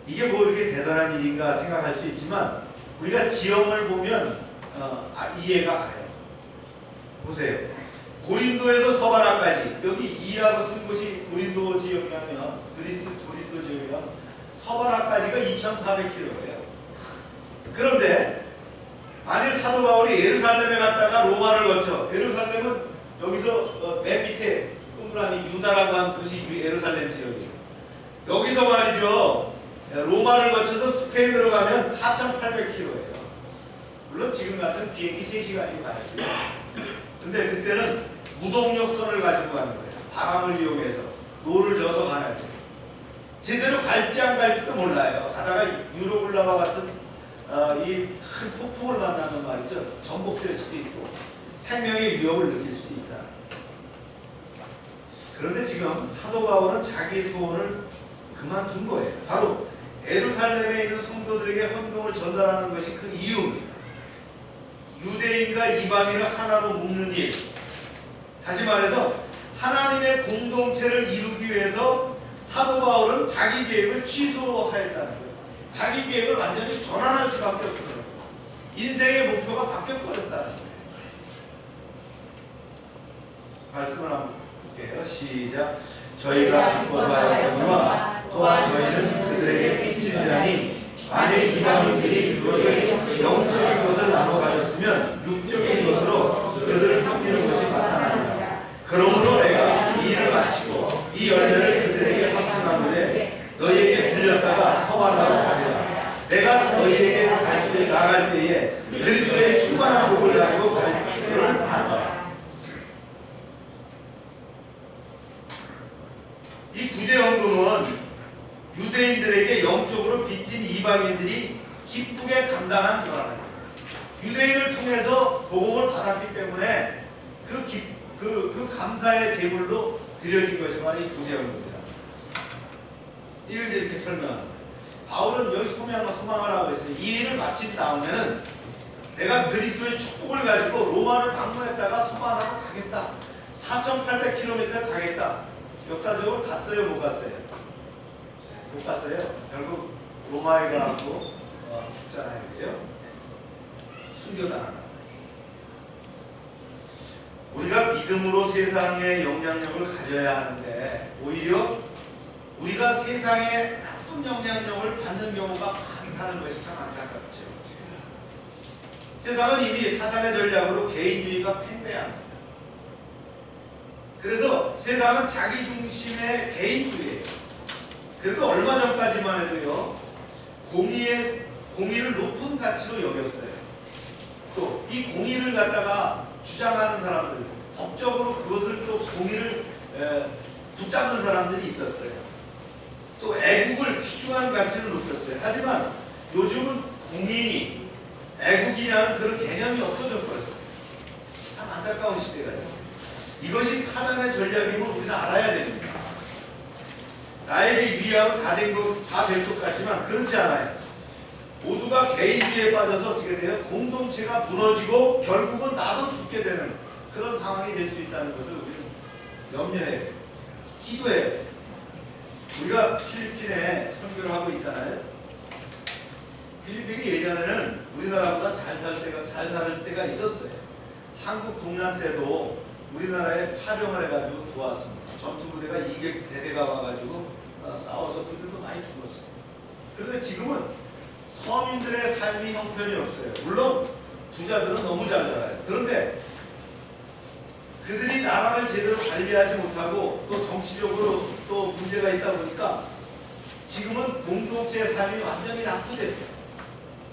이게 뭐 이렇게 대단한 일인가 생각할 수 있지만 우리가 지형을 보면 이해가 가요. 보세요. 고린도에서 서바나까지 여기 2라고 쓴 곳이 고린도 지역이라면 그리스 고린도 지역이라면 서바나까지가 2,400km예요. 그런데 만일 사도 바울이 예루살렘에 갔다가 로마를 거쳐 예루살렘은 여기서 맨 밑에 동그라미 유다라고 하는 곳이 예루살렘 지역이에요. 여기서 말이죠. 로마를 거쳐서 스페인으로 가면 4,800km예요. 물론 지금 같은 비행기 3시간이 가야죠. 근데 그때는 무동력선을 가지고 가는 거예요. 바람을 이용해서 노를 져서 가는 거예요. 제대로 갈지 안 갈지도 몰라요. 가다가 유로블라와 같은 이 큰 폭풍을 만나면 말이죠. 전복될 수도 있고 생명의 위협을 느낄 수도 있다. 그런데 지금 사도 바울은 자기 소원을 그만둔 거예요. 바로 예루살렘에 있는 성도들에게 헌금을 전달하는 것이 그 이유입니다. 유대인과 이방인을 하나로 묶는 일. 다시 말해서 하나님의 공동체를 이루기 위해서 사도 바울은 자기 계획을 취소하였다는 거예요. 자기 계획을 완전히 전환할 수밖에 없는 거예요. 인생의 목표가 바뀌어버렸다는 거예요. 말씀을 한번 볼게요. 시작. 저희가 바꿔서 하였거니와 또한 저희는 그들에게 빚진 자니 만일 이방인들이 그것을 영적인 것을 나눠 가졌으면 육적인 것으로 그들을 섬기는 것이 마땅하니라. 그러므로 내가 이 일을 마치고 이 열매를 그들에게 확증한 후에 너희에게 들렸다가 서완하러 가리라. 내가 너희에게 나갈 때에 그리스도의 충만한 복을 가지고 갈 줄을 아노라. 이 구제헌금은 유대인들에게 영적으로 빚진 이방인들이 기쁘게 감당한 거라는 거예요. 유대인을 통해서 복음을 받았기 때문에 그 감사의 제물로 드려진 것이 바로 이 구제헌금입니다. 이걸 이렇게 설명합니다. 바울은 여기 소망을 하고 있어요. 이 일을 마친 다음에는 내가 그리스도의 축복을 가지고 로마를 방문했다가 서반하러 가겠다. 4,800km 가겠다. 역사적으로 갔어요? 못 갔어요? 못 갔어요. 결국 로마에 가고 죽잖아요. 그죠? 순교당한다. 우리가 믿음으로 세상에 영향력을 가져야 하는데 오히려 우리가 세상에 나쁜 영향력을 받는 경우가 많다는 것이 참 안타깝죠. 세상은 이미 사단의 전략으로 개인주의가 팽배합니다. 그래서 세상은 자기 중심의 개인주의예요. 그래도 얼마 전까지만 해도요, 공의를 높은 가치로 여겼어요. 또 이 공의를 갖다가 주장하는 사람들, 법적으로 그것을 또 공의를 붙잡는 사람들이 있었어요. 또 애국을 귀중한 가치를 높였어요. 하지만 요즘은 공인이 애국이라는 그런 개념이 없어져 버렸어요. 참 안타까운 시대가 됐어요. 이것이 사단의 전략임을 우리는 알아야 됩니다. 나에게 위하고 다 될 것 같지만 그렇지 않아요. 모두가 개인주의에 빠져서 어떻게 돼요? 공동체가 무너지고 결국은 나도 죽게 되는 그런 상황이 될 수 있다는 것을 우리는 염려해야 돼요. 기도해야 돼요. 우리가 필리핀에 선교를 하고 있잖아요. 필리핀이 예전에는 우리나라보다 잘 살 때가 있었어요. 한국 국난 때도 우리나라에 파병을 해가지고 도왔습니다. 전투부대가 200대대가 와가지고 싸워서 그들도 많이 죽었어요. 그런데 지금은 서민들의 삶이 형편이 없어요. 물론 부자들은 너무 잘 살아요. 그런데 그들이 나라를 제대로 관리하지 못하고 또 정치적으로 또 문제가 있다 보니까 지금은 공동체의 삶이 완전히 낙후됐어요.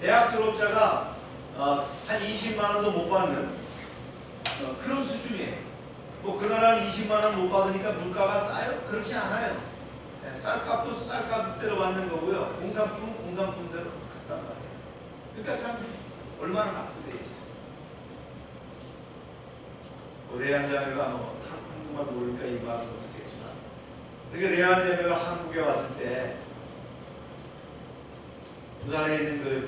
대학 졸업자가 한 20만 원도 못 받는 그런 수준이에요. 뭐 그 나라는 20만 원 못 받으니까 물가가 싸요? 그렇지 않아요. 쌀값도 쌀값대로 받는 거고요. 공산품은 공산품대로 갔단 말이에요. 그러니까 참 얼마나 낙후돼 있어요. 레안 자매가 한국말 모르니까 이 말은 못하겠지만, 그러니까 레안 자매가 한국에 왔을 때 부산에 있는 그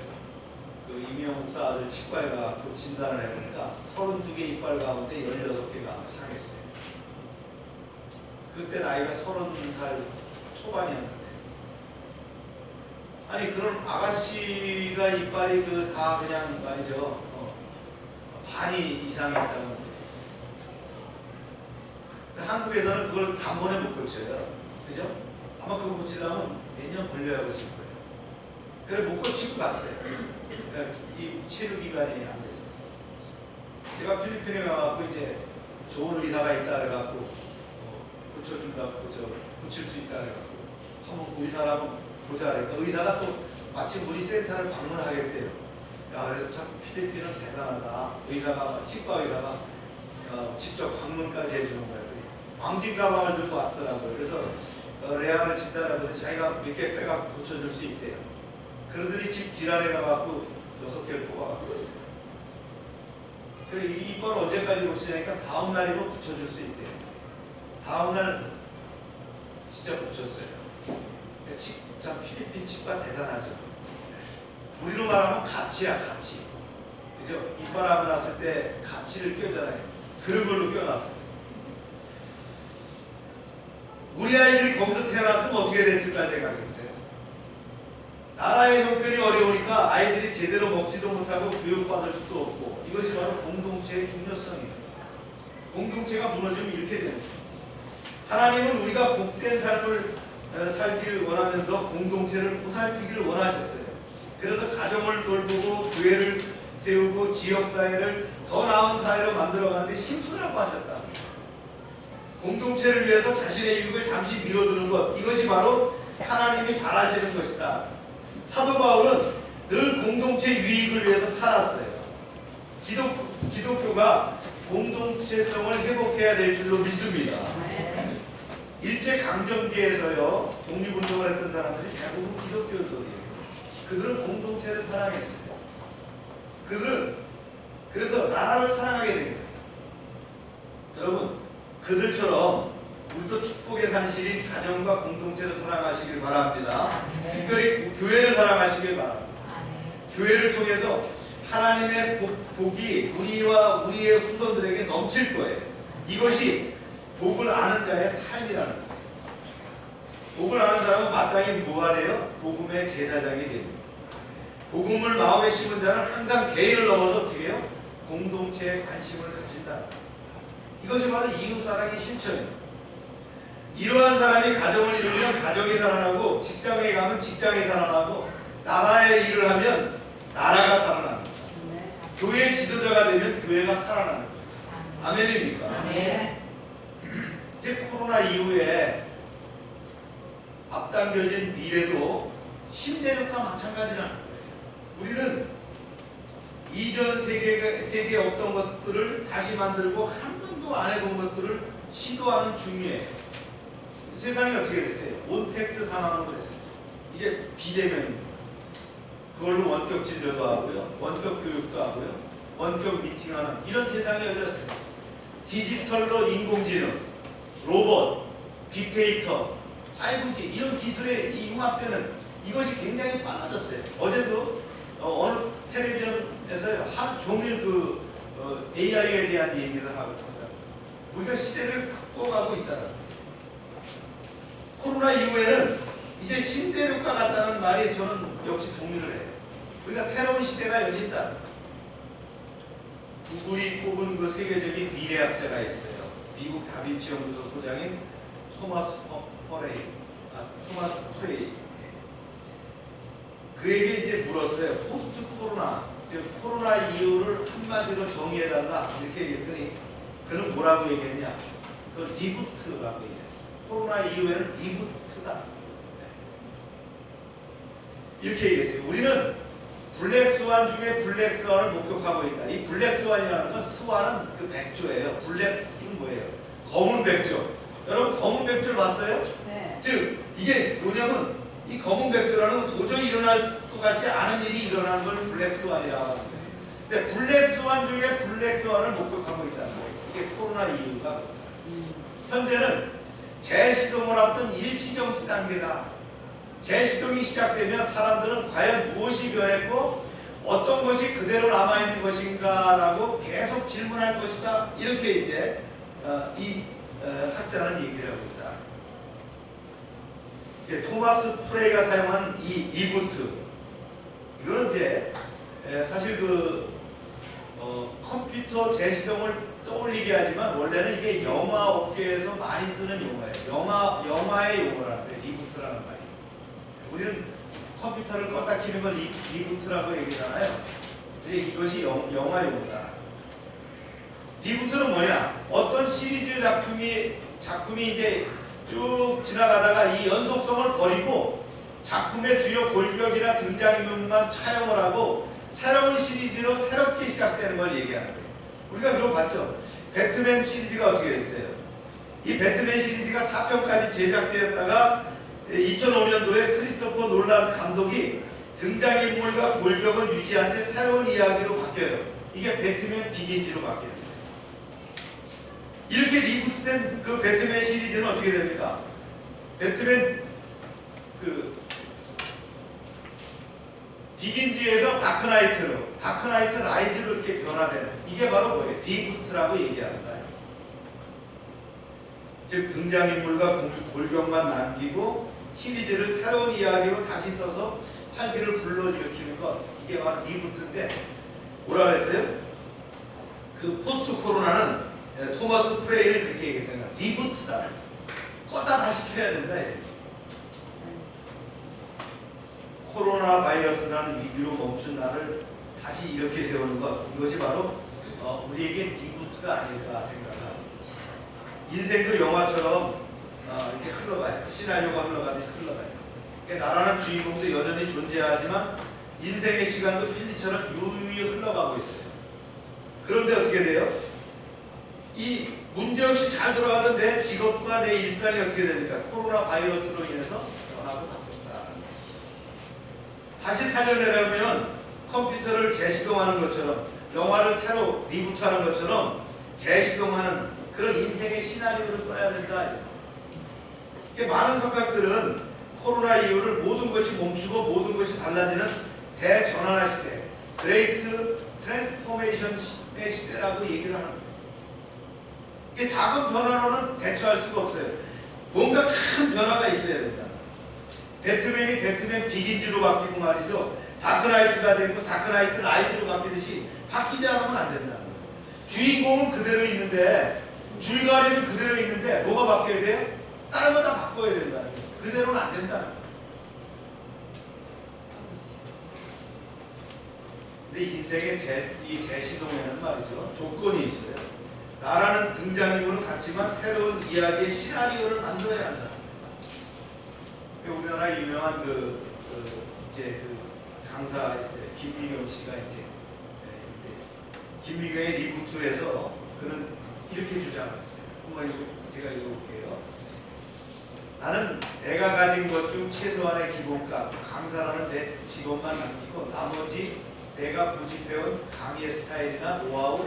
이미영 목사 아들 치과에 가서 진단을 해보니까 32개 이빨 가운데 16개가 상했어요. 그때 나이가 30살 초반이었는데, 아니 그런 아가씨가 이빨이 다 그냥 말이죠, 반이 이상이 있다는 문제가 있어요. 한국에서는 그걸 단번에 못 고쳐요. 그죠? 아마 그거 고치려면 몇 년 걸려야 고칠 거예요. 그래 못 고치고 갔어요. 그러니까 이 체류 기간이 안 됐어요. 제가 필리핀에 가갖고 이제 좋은 의사가 있다 그래갖고 고쳐준다, 고칠 수 있다 그래갖고 한번 의사라면 보자. 그러니까 의사가 또 마침 우리 센터를 방문하겠대요. 야, 그래서 참 필리핀은 대단하다. 의사가, 치과 의사가 직접 방문까지 해주는 거예요. 왕진 가방을 들고 왔더라고요. 그래서 레암을 진단하면서 자기가 몇 개 빼갖고 고쳐줄 수 있대요. 그러더니 집 뒷안에 가갖고 6개를 뽑아갖고 왔어요. 그래, 이번 언제까지 고치냐니까 다음날이면 붙여줄 수 있대요. 다음날 진짜 붙였어요. 참 필리핀 치과 대단하죠. 우리로 말하면 가치야, 가치. 그죠? 이빨하고 났을 때 가치를 껴잖아요. 그런 걸로 껴놨어요. 우리 아이들이 거기서 태어났으면 어떻게 됐을까 생각했어요. 나라의 형편이 어려우니까 아이들이 제대로 먹지도 못하고 교육받을 수도 없고, 이것이 바로 공동체의 중요성이에요. 공동체가 무너지면 이렇게 되는 거예요. 하나님은 우리가 복된 삶을 살기를 원하면서 공동체를 보살피기를 원하셨어요. 그래서 가정을 돌보고 교회를 세우고 지역사회를 더 나은 사회로 만들어가는데 심수라고 하셨다. 공동체를 위해서 자신의 유익을 잠시 미뤄두는 것, 이것이 바로 하나님이 잘하시는 것이다. 사도 바울은 늘 공동체 유익을 위해서 살았어요. 기독교가 공동체성을 회복해야 될 줄로 믿습니다. 일제강점기에서요, 독립운동을 했던 사람들이 대부분 기독교들이에요. 그들은 공동체를 사랑했어요. 그들은 그래서 나라를 사랑하게 된 거예요. 여러분, 그들처럼 우리도 축복의 산실인 가정과 공동체를 사랑하시길 바랍니다. 특별히 교회를 사랑하시길 바랍니다. 교회를 통해서 하나님의 복이 우리와 우리의 후손들에게 넘칠 거예요. 이것이 복을 아는 자의 삶이라는 거예요. 복을 아는 사람은 마땅히 뭐가 돼요? 복음의 제사장이 됩니다. 복음을 마음에 심은 자는 항상 개인을 넘어서 어떻게 해요? 공동체에 관심을 가진다. 이것이 바로 이웃사랑의 실천이에요. 이러한 사람이 가정을 이루면 가정이 살아나고, 직장에 가면 직장이 살아나고, 나라의 일을 하면 나라가 살아납니다. 교회의 지도자가 되면 교회가 살아나는 거예요. 아멘입니까? 이제 코로나 이후에 앞당겨진 미래도 신대륙과 마찬가지라는 거예요. 우리는 이전 세계에 없던 것들을 다시 만들고 한 번도 안 해본 것들을 시도하는 중이에요. 세상이 어떻게 됐어요? 온택트 상황으로 됐어요. 이게 비대면입니다. 그걸로 원격 진료도 하고요, 원격 교육도 하고요, 원격 미팅하는 이런 세상이 열렸어요. 디지털로 인공지능, 로봇, 빅데이터, 5G 이런 기술의 이 융합되는 이것이 굉장히 빨라졌어요. 어제도 어느 텔레비전에서 하루 종일 AI에 대한 얘기를 하고 있더라고요. 우리가 시대를 바꿔가고 있다는 거예요. 코로나 이후에는 이제 신대륙과 같다는 말이 저는 역시 동의를 해요. 우리가 새로운 시대가 열린다. 구글이 뽑은 그 세계적인 미래학자가 있어요. 미국 다빈치 연구소 소장인 토마스 프레이. 그에게 이제 물었어요. 포스트 코로나, 즉 코로나 이후를 한마디로 정의해달라 이렇게 얘기했더니 그는 뭐라고 얘기했냐? 그걸 리부트라고 얘기했어요. 코로나 이후에는 리부트다. 이렇게 얘기했어요. 우리는 블랙스완 중에 블랙스완을 목격하고 있다. 이 블랙스완이라는 건 스완은 그 백조예요. 블랙스는 뭐예요? 검은 백조. 여러분 검은 백조를 봤어요? 네. 즉 이게 뭐냐면 이 검은 백조라는 건 도저히 일어날 것 같지 않은 일이 일어나는 걸 블랙스완이라고 하는 거예요. 근데 블랙스완 중에 블랙스완을 목격하고 있다는 거예요. 이게 코로나 이유가 현재는 재시동을 앞둔 일시정지 단계다. 재시동이 시작되면 사람들은 과연 무엇이 변했고 어떤 것이 그대로 남아있는 것인가라고 계속 질문할 것이다. 이렇게 이제 이 학자는 얘기를 하고 있다. 토마스 프레이가 사용한 이 리부트, 이거는 이제 사실 컴퓨터 재시동을 떠올리게 하지만 원래는 이게 영화 업계에서 많이 쓰는 용어예요. 영화의 용어라는 거예요. 리부트라는 말이. 우리는 컴퓨터를 껐다 키는 걸 리부트라고 얘기하잖아요. 근데 이것이 영화 용어다. 리부트는 뭐냐? 어떤 시리즈 작품이 이제 쭉 지나가다가 이 연속성을 버리고 작품의 주요 골격이나 등장인물만 차용을 하고 새로운 시리즈로 새롭게 시작되는 걸 얘기하는 거예요. 우리가 그런 거 봤죠? 배트맨 시리즈가 어떻게 됐어요? 이 배트맨 시리즈가 4편까지 제작되었다가 2005년도에 크리스토퍼 놀란 감독이 등장인물과 골격을 유지한 채 새로운 이야기로 바뀌어요. 이게 배트맨 비긴즈로 바뀌어요. 이렇게 리부트된 그 배트맨 시리즈는 어떻게 됩니까? 배트맨 비긴즈에서 다크나이트로, 다크나이트 라이즈로 이렇게 변화되는, 이게 바로 뭐예요? 리부트라고 얘기합니다. 즉 등장인물과 골격만 남기고 시리즈를 새로운 이야기로 다시 써서 활기를 불러일으키는 것, 이게 바로 리부트인데, 뭐라 그랬어요? 그 포스트 코로나는 토마스 프레이를 그렇게 얘기했던 거야. 리부트다. 껐다 다시 켜야 된다. 코로나 바이러스라는 위기로 멈춘 나를 다시 이렇게 세우는 것, 이것이 바로 우리에게 리부트가 아닐까 생각합니다. 인생도 영화처럼 이렇게 흘러가요. 시나리오가 흘러가듯이 흘러가요. 그러니까 나라는 주인공도 여전히 존재하지만 인생의 시간도 필리처럼 유유히 흘러가고 있어요. 그런데 어떻게 돼요? 이 문제없이 잘 돌아가던 내 직업과 내 일상이 어떻게 됩니까? 코로나 바이러스로 인해서 변하고 바뀌었다. 다시 살려내려면 컴퓨터를 재시동하는 것처럼, 영화를 새로 리부트하는 것처럼 재시동하는 그런 인생의 시나리오를 써야 된다. 많은 석학들은 코로나 이후를 모든 것이 멈추고 모든 것이 달라지는 대전환의 시대, 그레이트 트랜스포메이션의 시대라고 얘기를 하는 거예요. 이게 작은 변화로는 대처할 수가 없어요. 뭔가 큰 변화가 있어야 된다. 배트맨이 배트맨 비긴즈로 바뀌고 말이죠. 다크나이트가 되고 다크나이트 라이즈로 바뀌듯이 바뀌지 않으면 안 된다는 거예요. 주인공은 그대로 있는데, 줄거리는 그대로 있는데 뭐가 바뀌어야 돼요? 다른 거 다 바꿔야 된다는 거예요. 그대로는 안 된다는 거예요. 근데 인생의 이 재시동에는 말이죠, 조건이 있어요. 나라는 등장인물은 같지만 새로운 이야기의 시나리오를 만들어야 한다. 우리나라 유명한 이제 강사 있어요. 김미경 씨가 이제 김미경의 리부트에서 그는 이렇게 주장했어요. 한번 제가 읽어볼게요. 나는 내가 가진 것 중 최소한의 기본값, 강사라는 내 직업만 남기고 나머지 내가 고집해온 강의의 스타일이나 노하우,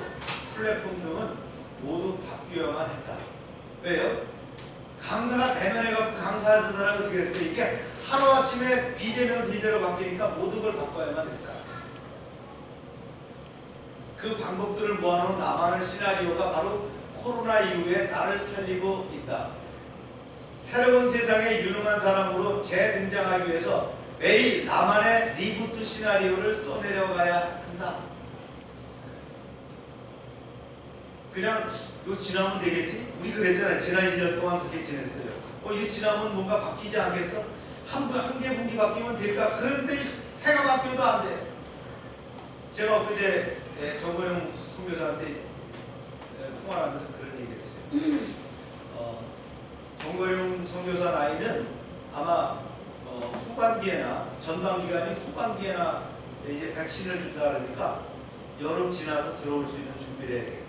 플랫폼 등은 모두 바뀌어야만 했다. 왜요? 강사가 대면해갖고 강사하던 사람이 어떻게 됐어요? 이게 하루아침에 비대면 시대로 바뀌니까 모든 걸 바꿔야만 했다. 그 방법들을 모아놓은 나만의 시나리오가 바로 코로나 이후에 나를 살리고 있다. 새로운 세상에 유능한 사람으로 재등장하기 위해서 매일 나만의 리부트 시나리오를 써내려가야 한다. 그냥 이거 지나면 되겠지? 우리 그랬잖아요. 지난 1년 동안 그렇게 지냈어요. 이게 지나면 뭔가 바뀌지 않겠어? 한 개 분기 바뀌면 될까? 그런데 해가 바뀌어도 안 돼. 제가 엊그제 정거영 선교사한테 통화를 하면서 그런 얘기 했어요. 정거영 선교사 나이는 아마 후반기에나 전반기가 아닌 후반기에나 이제 백신을 준다 그러니까 여름 지나서 들어올 수 있는 준비를 해야 되겠다.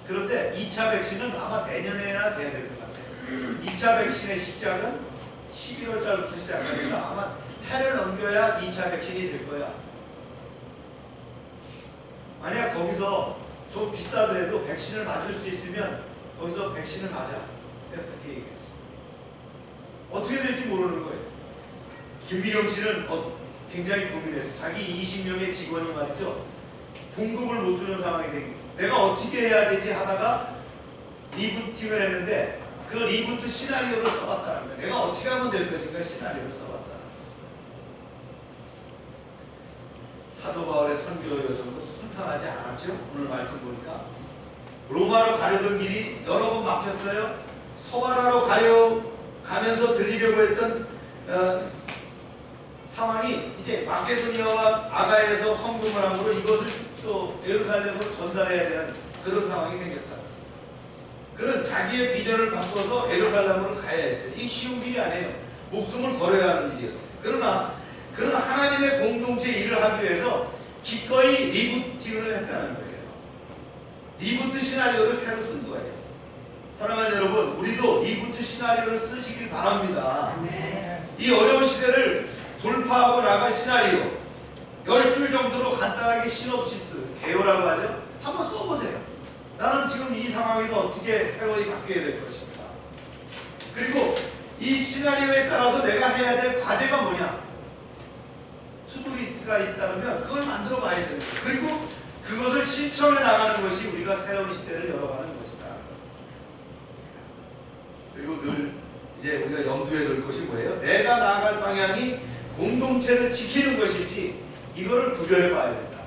그런데 2차 백신은 아마 내년에나 돼야 될 것 같아요. 2차 백신의 시작은 11월 달부터 시작하니까 아마 해를 넘겨야 2차 백신이 될 거야. 만약 거기서 좀 비싸더라도 백신을 맞을 수 있으면 거기서 백신을 맞아. 내가 그렇게 얘기했어. 어떻게 될지 모르는 거예요. 김미경 씨는 굉장히 고민했어. 자기 20명의 직원이 말이죠. 공급을 못 주는 상황이 된 거예요. 내가 어떻게 해야 되지 하다가 리부팅을 했는데 그 리부트 시나리오를 써봤다는 거예요. 내가 어떻게 하면 될 것인가 시나리오를 써봤다. 사도 바울의 선교 여정도 순탄하지 않았죠. 오늘 말씀 보니까 로마로 가려던 길이 여러 번 막혔어요. 서바라로 가면서 들리려고 했던 상황이 이제 마케도니아와 아가야에서 헌금을 함으로 이것을 또 예루살렘으로 전달해야 되는 그런 상황이 생겼다. 그는 자기의 비전을 바꿔서 예루살렘으로 가야 했어요. 이 쉬운 길이 아니에요. 목숨을 걸어야 하는 일이었어요. 그러나 하나님의 공동체 일을 하기 위해서 기꺼이 리부팅을 했다는 거예요. 리부트 시나리오를 새로 쓴 거예요. 사랑하는 여러분, 우리도 리부트 시나리오를 쓰시길 바랍니다. 이 어려운 시대를 돌파하고 나갈 시나리오 10줄 정도로 간단하게 시놉시스, 개요라고 하죠. 한번 써보세요. 나는 지금 이 상황에서 어떻게 새로이 바뀌어야 될 것인가. 그리고 이 시나리오에 따라서 내가 해야 될 과제가 뭐냐. 투두리스트가 있다면 그걸 만들어 봐야 되는 거예요. 그리고 그것을 실천해 나가는 것이 우리가 새로운 시대를 열어가는 것이다. 그리고 늘 이제 우리가 염두에 둘 것이 뭐예요? 내가 나아갈 방향이 공동체를 지키는 것이지 이거를 구별해 봐야 된다.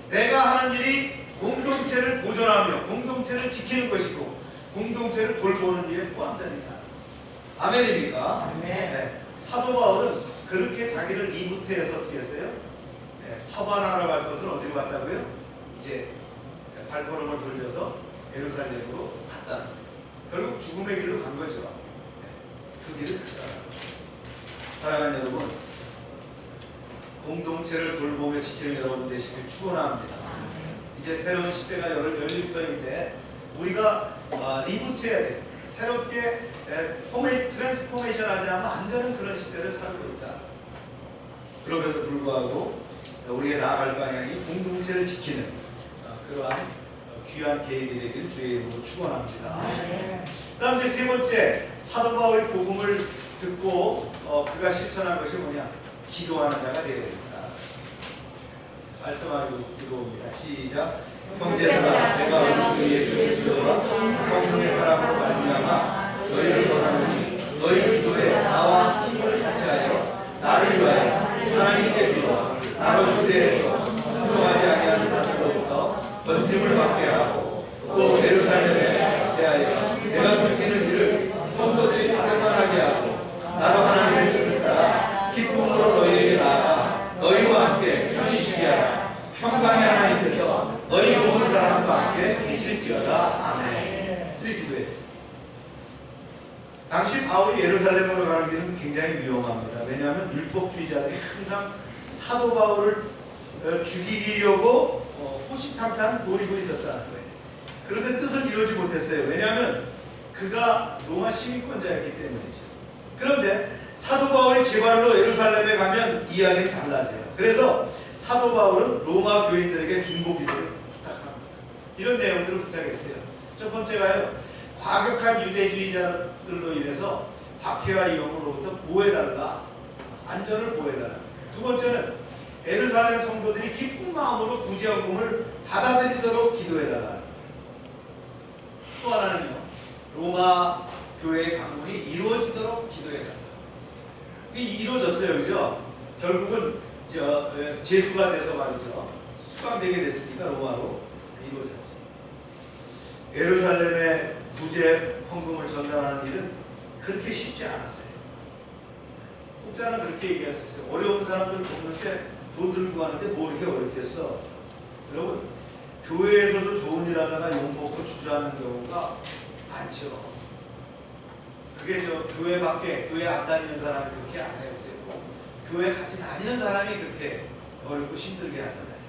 내가 하는 일이 공동체를 보존하며 공동체를 지키는 것이고 공동체를 돌보는 일에 포함됩니다. 아멘입니까? 네. 사도 바울은 그렇게 자기를 리부트해서 어떻게 했어요? 네. 서반하러 갈 것을 어디로 갔다고요? 이제 발걸음을 돌려서 예루살렘으로 갔다. 결국 죽음의 길로 간 거죠. 네. 그 길을 갔다. 사랑하는 여러분, 공동체를 돌보며 지키는 여러분 되시길 축원합니다. 이제 새로운 시대가 열릴 터인데 우리가 리부트해야 돼. 새롭게 트랜스포메이션 하지 않으면 안 되는 그런 시대를 살고 있다. 그럼에도 불구하고 우리의 나아갈 방향이 공동체를 지키는 그러한 귀한 계획이 되길 주의 이름으로 축원합니다. 그다음 이제 세 번째, 사도 바울의 복음을 듣고 그가 실천한 것이 뭐냐? 기도하는 자가 되어야 된다. 말씀하고 기도합니다. 시작. 형제들아, 내가 우리 주 예수 그리스도와 성령의 사랑으로 말미암아 너희를 원하노니 너희 기도에 나와 힘을 같이하여 나를 위하여 하나님께 빌어 나로 유대에서 순종하지 아니하는 자들로부터 번짐을 받게 하고 또 예루살렘에 대하여 내가 숨기는 일을 성도들이 받을 만하게 하고 나로 하나님의 뜻을 따라 기쁨으로 너희에게 나아가 너희와 함께 편히 쉬게 하라. 평강의 하나님께서 너희 모든 사람과 함께 계실지어다. 아멘. 이렇게 기도했습니다. 당시 바울이 예루살렘으로 가는 길은 굉장히 위험합니다. 왜냐하면 율법주의자들이 항상 사도 바울을 죽이려고 호시탐탐 노리고 있었다는 거예요. 그런데 뜻을 이루지 못했어요. 왜냐하면 그가 로마 시민권자였기 때문이죠. 그런데 사도 바울이 제발로 예루살렘에 가면 이야기는 달라져요. 그래서 사도 바울은 로마 교인들에게 중보 기도를 부탁합니다. 이런 내용들을 부탁했어요. 첫 번째가요, 과격한 유대주의자들로 인해서 박해와 위험으로부터 보호해달라. 안전을 보호해달라. 두 번째는 예루살렘 성도들이 기쁜 마음으로 구제헌금을 받아들이도록 기도해달라. 또 하나는요, 로마 교회의 방문이 이루어지도록 기도해달라. 이게 이루어졌어요. 그죠? 결국은 제수가 돼서 말이죠. 수감되게 됐으니까 로마로 이루어졌죠. 예루살렘에 구제 헌금을 전달하는 일은 그렇게 쉽지 않았어요. 혹자는 그렇게 얘기했었어요. 어려운 사람들 돕는데 돈 들고 하는데 뭐 이렇게 어렵겠어. 여러분, 교회에서도 좋은 일 하다가 욕먹고 주저하는 경우가 많죠. 그게 교회 밖에, 교회 안 다니는 사람이 그렇게 안 해요. 교회 같이 다니는 사람이 그렇게 어렵고 힘들게 하잖아요.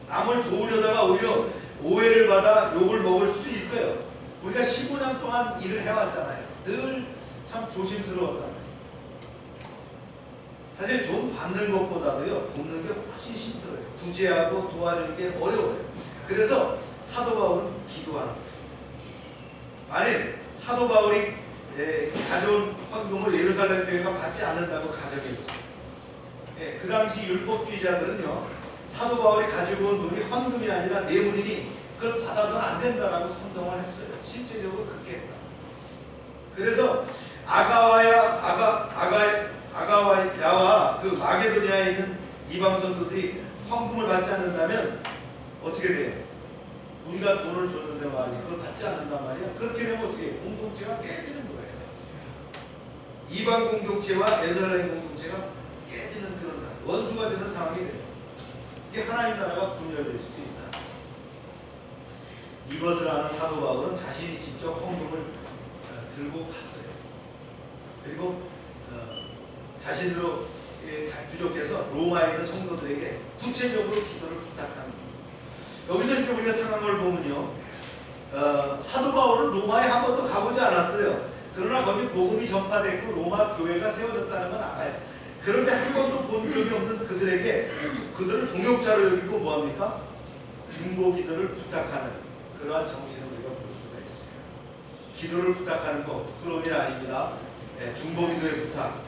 남을 도우려다가 오히려 오해를 받아 욕을 먹을 수도 있어요. 우리가 15년 동안 일을 해왔잖아요. 늘 참 조심스러웠단 말이에요. 사실 돈 받는 것보다도요, 돕는 게 훨씬 힘들어요. 구제하고 도와주는 게 어려워요. 그래서 사도 바울은 기도하는 거예요. 만일 사도 바울이 가져온 헌금을 예루살렘 교회가 받지 않는다고 가정해보세요. 그 당시 율법주의자들은요, 사도 바울이 가지고 온 돈이 헌금이 아니라 뇌물이니 그걸 받아서는 안 된다라고 선동을 했어요. 실제적으로 그렇게 했다. 그래서 아가야와 그 마게도니아에 있는 이방 선도들이 헌금을 받지 않는다면 어떻게 돼요? 우리가 돈을 줬는데 말이지 그걸 받지 않는단 말이야. 그렇게 되면 어떻게 해요? 공동체가 깨지는 거예요. 이방 공동체와 예루살렘 공동체가 깨지는 그런 상황, 원수가 되는 상황이 됩니다. 이게 하나님 나라가 분열될 수도 있다. 이것을 아는 사도 바울은 자신이 직접 헌금을 들고 갔어요. 그리고 자신으로 잘 부족해서 로마에 있는 성도들에게 구체적으로 기도를 부탁합니다. 여기서 이제 우리가 상황을 보면요, 사도 바울은 로마에 한 번도 가보지 않았어요. 그러나 거기 복음이 전파됐고 로마 교회가 세워졌다는 건 알아요. 그런데 한 번도 본 적이 없는 그들에게 그들을 동역자로 여기고 뭐합니까? 중보 기도를 부탁하는 그러한 정신을 우리가 볼 수가 있어요. 기도를 부탁하는 거 부끄러운 일 아닙니다. 중보 기도의 부탁.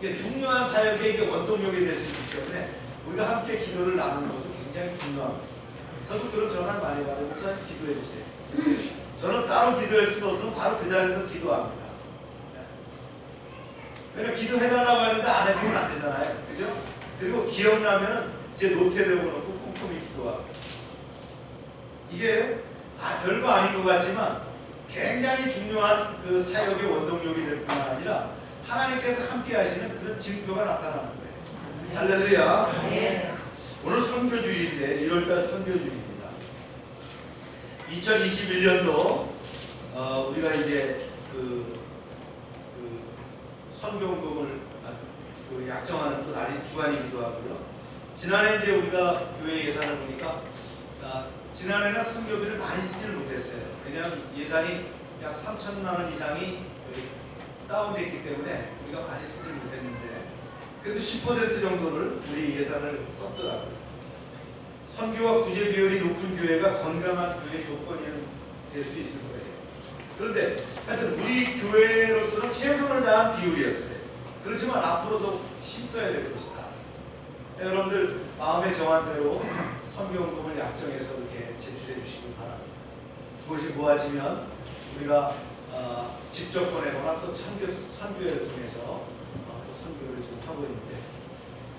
이게 중요한 사역에 이게 원동력이 될 수 있기 때문에 우리가 함께 기도를 나누는 것은 굉장히 중요합니다. 저도 그런 전화를 많이 받으면 목사님 기도해 주세요. 저는 따로 기도할 수도 없으면 바로 그 자리에서 기도합니다. 왜냐면 기도해달라고 하는데 안 해주면 안 되잖아요. 그죠? 그리고 기억나면은 제 노트에 넣어놓고 꼼꼼히 기도하고. 이게 별거 아닌 것 같지만 굉장히 중요한 그 사역의 원동력이 될 뿐만 아니라 하나님께서 함께 하시는 그런 징표가 나타나는 거예요. 할렐루야. 오늘 선교주일인데 1월달 선교주일입니다. 2021년도 우리가 이제 그 선교운동을 약정하는 또 날이 주간이기도 하고요. 지난해 이제 우리가 교회 예산을 보니까 지난해는 선교비를 많이 쓰지를 못했어요. 왜냐하면 예산이 약 3천만 원 이상이 다운됐기 때문에 우리가 많이 쓰지 못했는데 그래도 10% 정도를 우리 예산을 썼더라고요. 선교와 구제 비율이 높은 교회가 건강한 교회 조건이 될 수 있을 거예요. 그런데 하여튼 우리 교회로서는 최선을 다한 비율이었어요. 그렇지만 앞으로도 힘써야 될 것이다. 여러분들 마음의 정한 대로 선교운동을 약정해서 이렇게 제출해 주시기 바랍니다. 그것이 모아지면 우리가 직접 보내거나 또 선교회를 통해서 또 선교를 지금 하고 있는데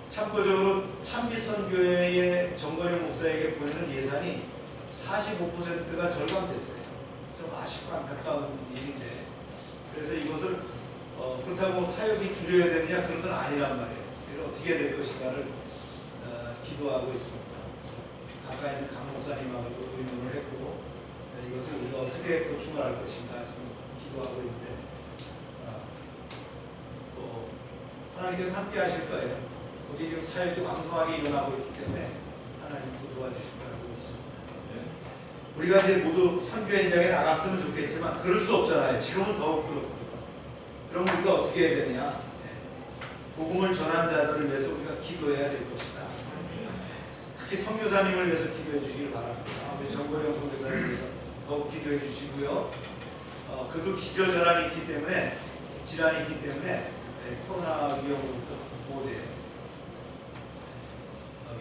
참고적으로 찬빛 선교회의 정건영 목사에게 보내는 예산이 45%가 절감됐어요. 좀 아쉽고 안타까운 일인데 그래서 이것을 그렇다고 사역이 줄여야 되느냐 그런 건 아니란 말이에요. 그래서 어떻게 해야 될 것인가를 기도하고 있습니다. 가까이 있는 강 목사님하고도 의논을 했고 이것을 우리가 어떻게 보충을 할 것인가 지금 기도하고 있는데 또 하나님께서 함께 하실 거예요. 우리 지금 사역이 왕성하게 일어나고 있기 때문에 하나님도 도와주실 거라고 믿습니다. 우리가 이제 모두 선교 현장에 나갔으면 좋겠지만 그럴 수 없잖아요. 지금은 더욱 그렇거든요. 그럼 우리가 어떻게 해야 되냐? 복음을 전한 자들을 위해서 우리가 기도해야 될 것이다. 특히 선교사님을 위해서 기도해 주시길 바랍니다. 우리 정거령 선교사님을 위해서 더욱 기도해 주시고요. 그도 기저질환이 있기 때문에 질환이 있기 때문에 코로나 위험으로부터 보호돼요.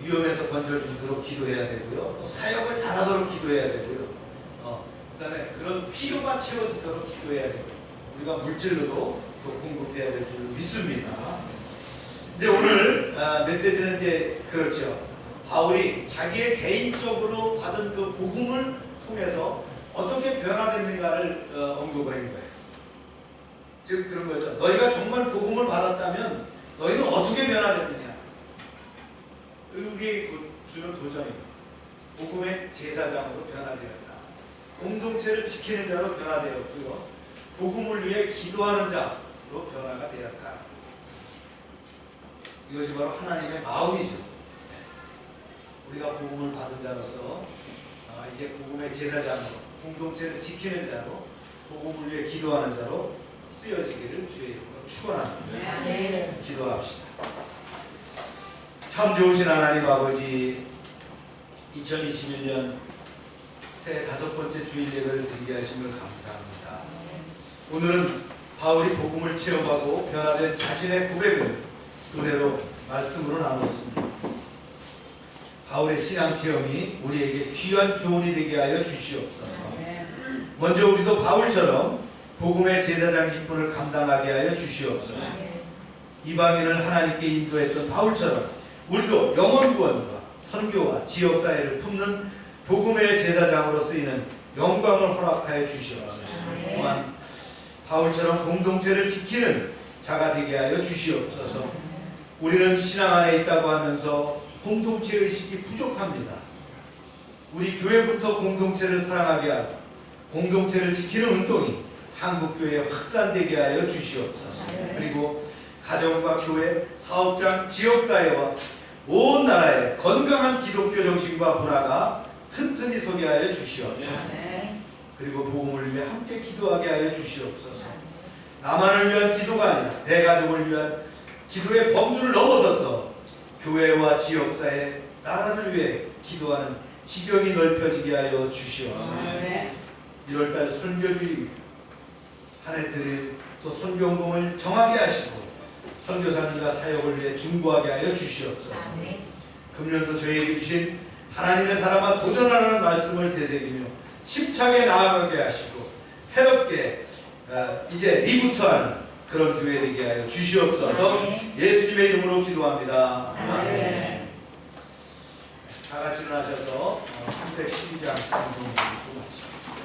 위험에서 건져주도록 기도해야 되고요. 또 사역을 잘하도록 기도해야 되고요. 그 다음에 그런 필요가 채워지도록 기도해야 되고요. 우리가 물질로도 또 공급해야 될 줄 믿습니다. 이제 오늘 메시지는 이제 그렇죠. 바울이 자기의 개인적으로 받은 그 복음을 통해서 어떻게 변화됐는가를 언급을 한 거예요. 즉 그런 거죠. 너희가 정말 복음을 받았다면 너희는 어떻게 변화됐느냐. 우리에게 주는 도전입니다. 복음의 제사장으로 변화되었다. 공동체를 지키는 자로 변화되었고요. 복음을 위해 기도하는 자로 변화가 되었다. 이것이 바로 하나님의 마음이죠. 우리가 복음을 받은 자로서 이제 복음의 제사장으로 공동체를 지키는 자로 복음을 위해 기도하는 자로 쓰여지기를 주의 이름으로 축원합니다. 기도합시다. 참 좋으신 하나님 아버지, 2021년 새 5번째 주일 예배를 드리게 하심을 감사합니다. 오늘은 바울이 복음을 체험하고 변화된 자신의 고백을 은혜로 말씀으로 나눴습니다. 바울의 신앙 체험이 우리에게 귀한 교훈이 되게 하여 주시옵소서. 먼저 우리도 바울처럼 복음의 제사장 직분을 감당하게 하여 주시옵소서. 이방인을 하나님께 인도했던 바울처럼 우리도 영혼 구원과 선교와 지역사회를 품는 복음의 제사장으로 쓰이는 영광을 허락하여 주시옵소서. 또한 바울처럼 공동체를 지키는 자가 되게 하여 주시옵소서. 우리는 신앙 안에 있다고 하면서 공동체 의식이 부족합니다. 우리 교회부터 공동체를 사랑하게 하고 공동체를 지키는 운동이 한국교회에 확산되게 하여 주시옵소서. 그리고 가정과 교회, 사업장, 지역사회와 온 나라에 건강한 기독교 정신과 문화가 튼튼히 서게 하여 주시옵소서. 그리고 복음을 위해 함께 기도하게 하여 주시옵소서. 나만을 위한 기도가 아니라 대가족을 위한 기도의 범주를 넘어서서 교회와 지역사회, 나라를 위해 기도하는 지경이 넓혀지게 하여 주시옵소서. 1월달 선교주일 한 해 드릴 또 선교운동을 정하게 하시고 선교사님과 사역을 위해 중보하게 하여 주시옵소서. 금년도 저희에게 주신 하나님의 사람아 도전하라는 말씀을 되새기며 힘차게 나아가게 하시고 새롭게 이제 리부트하는 그런 교회 되게 하여 주시옵소서. 예수님의 이름으로 기도합니다. 아멘. 다 같이 일어나셔서 312장 찬송을 마칩니다.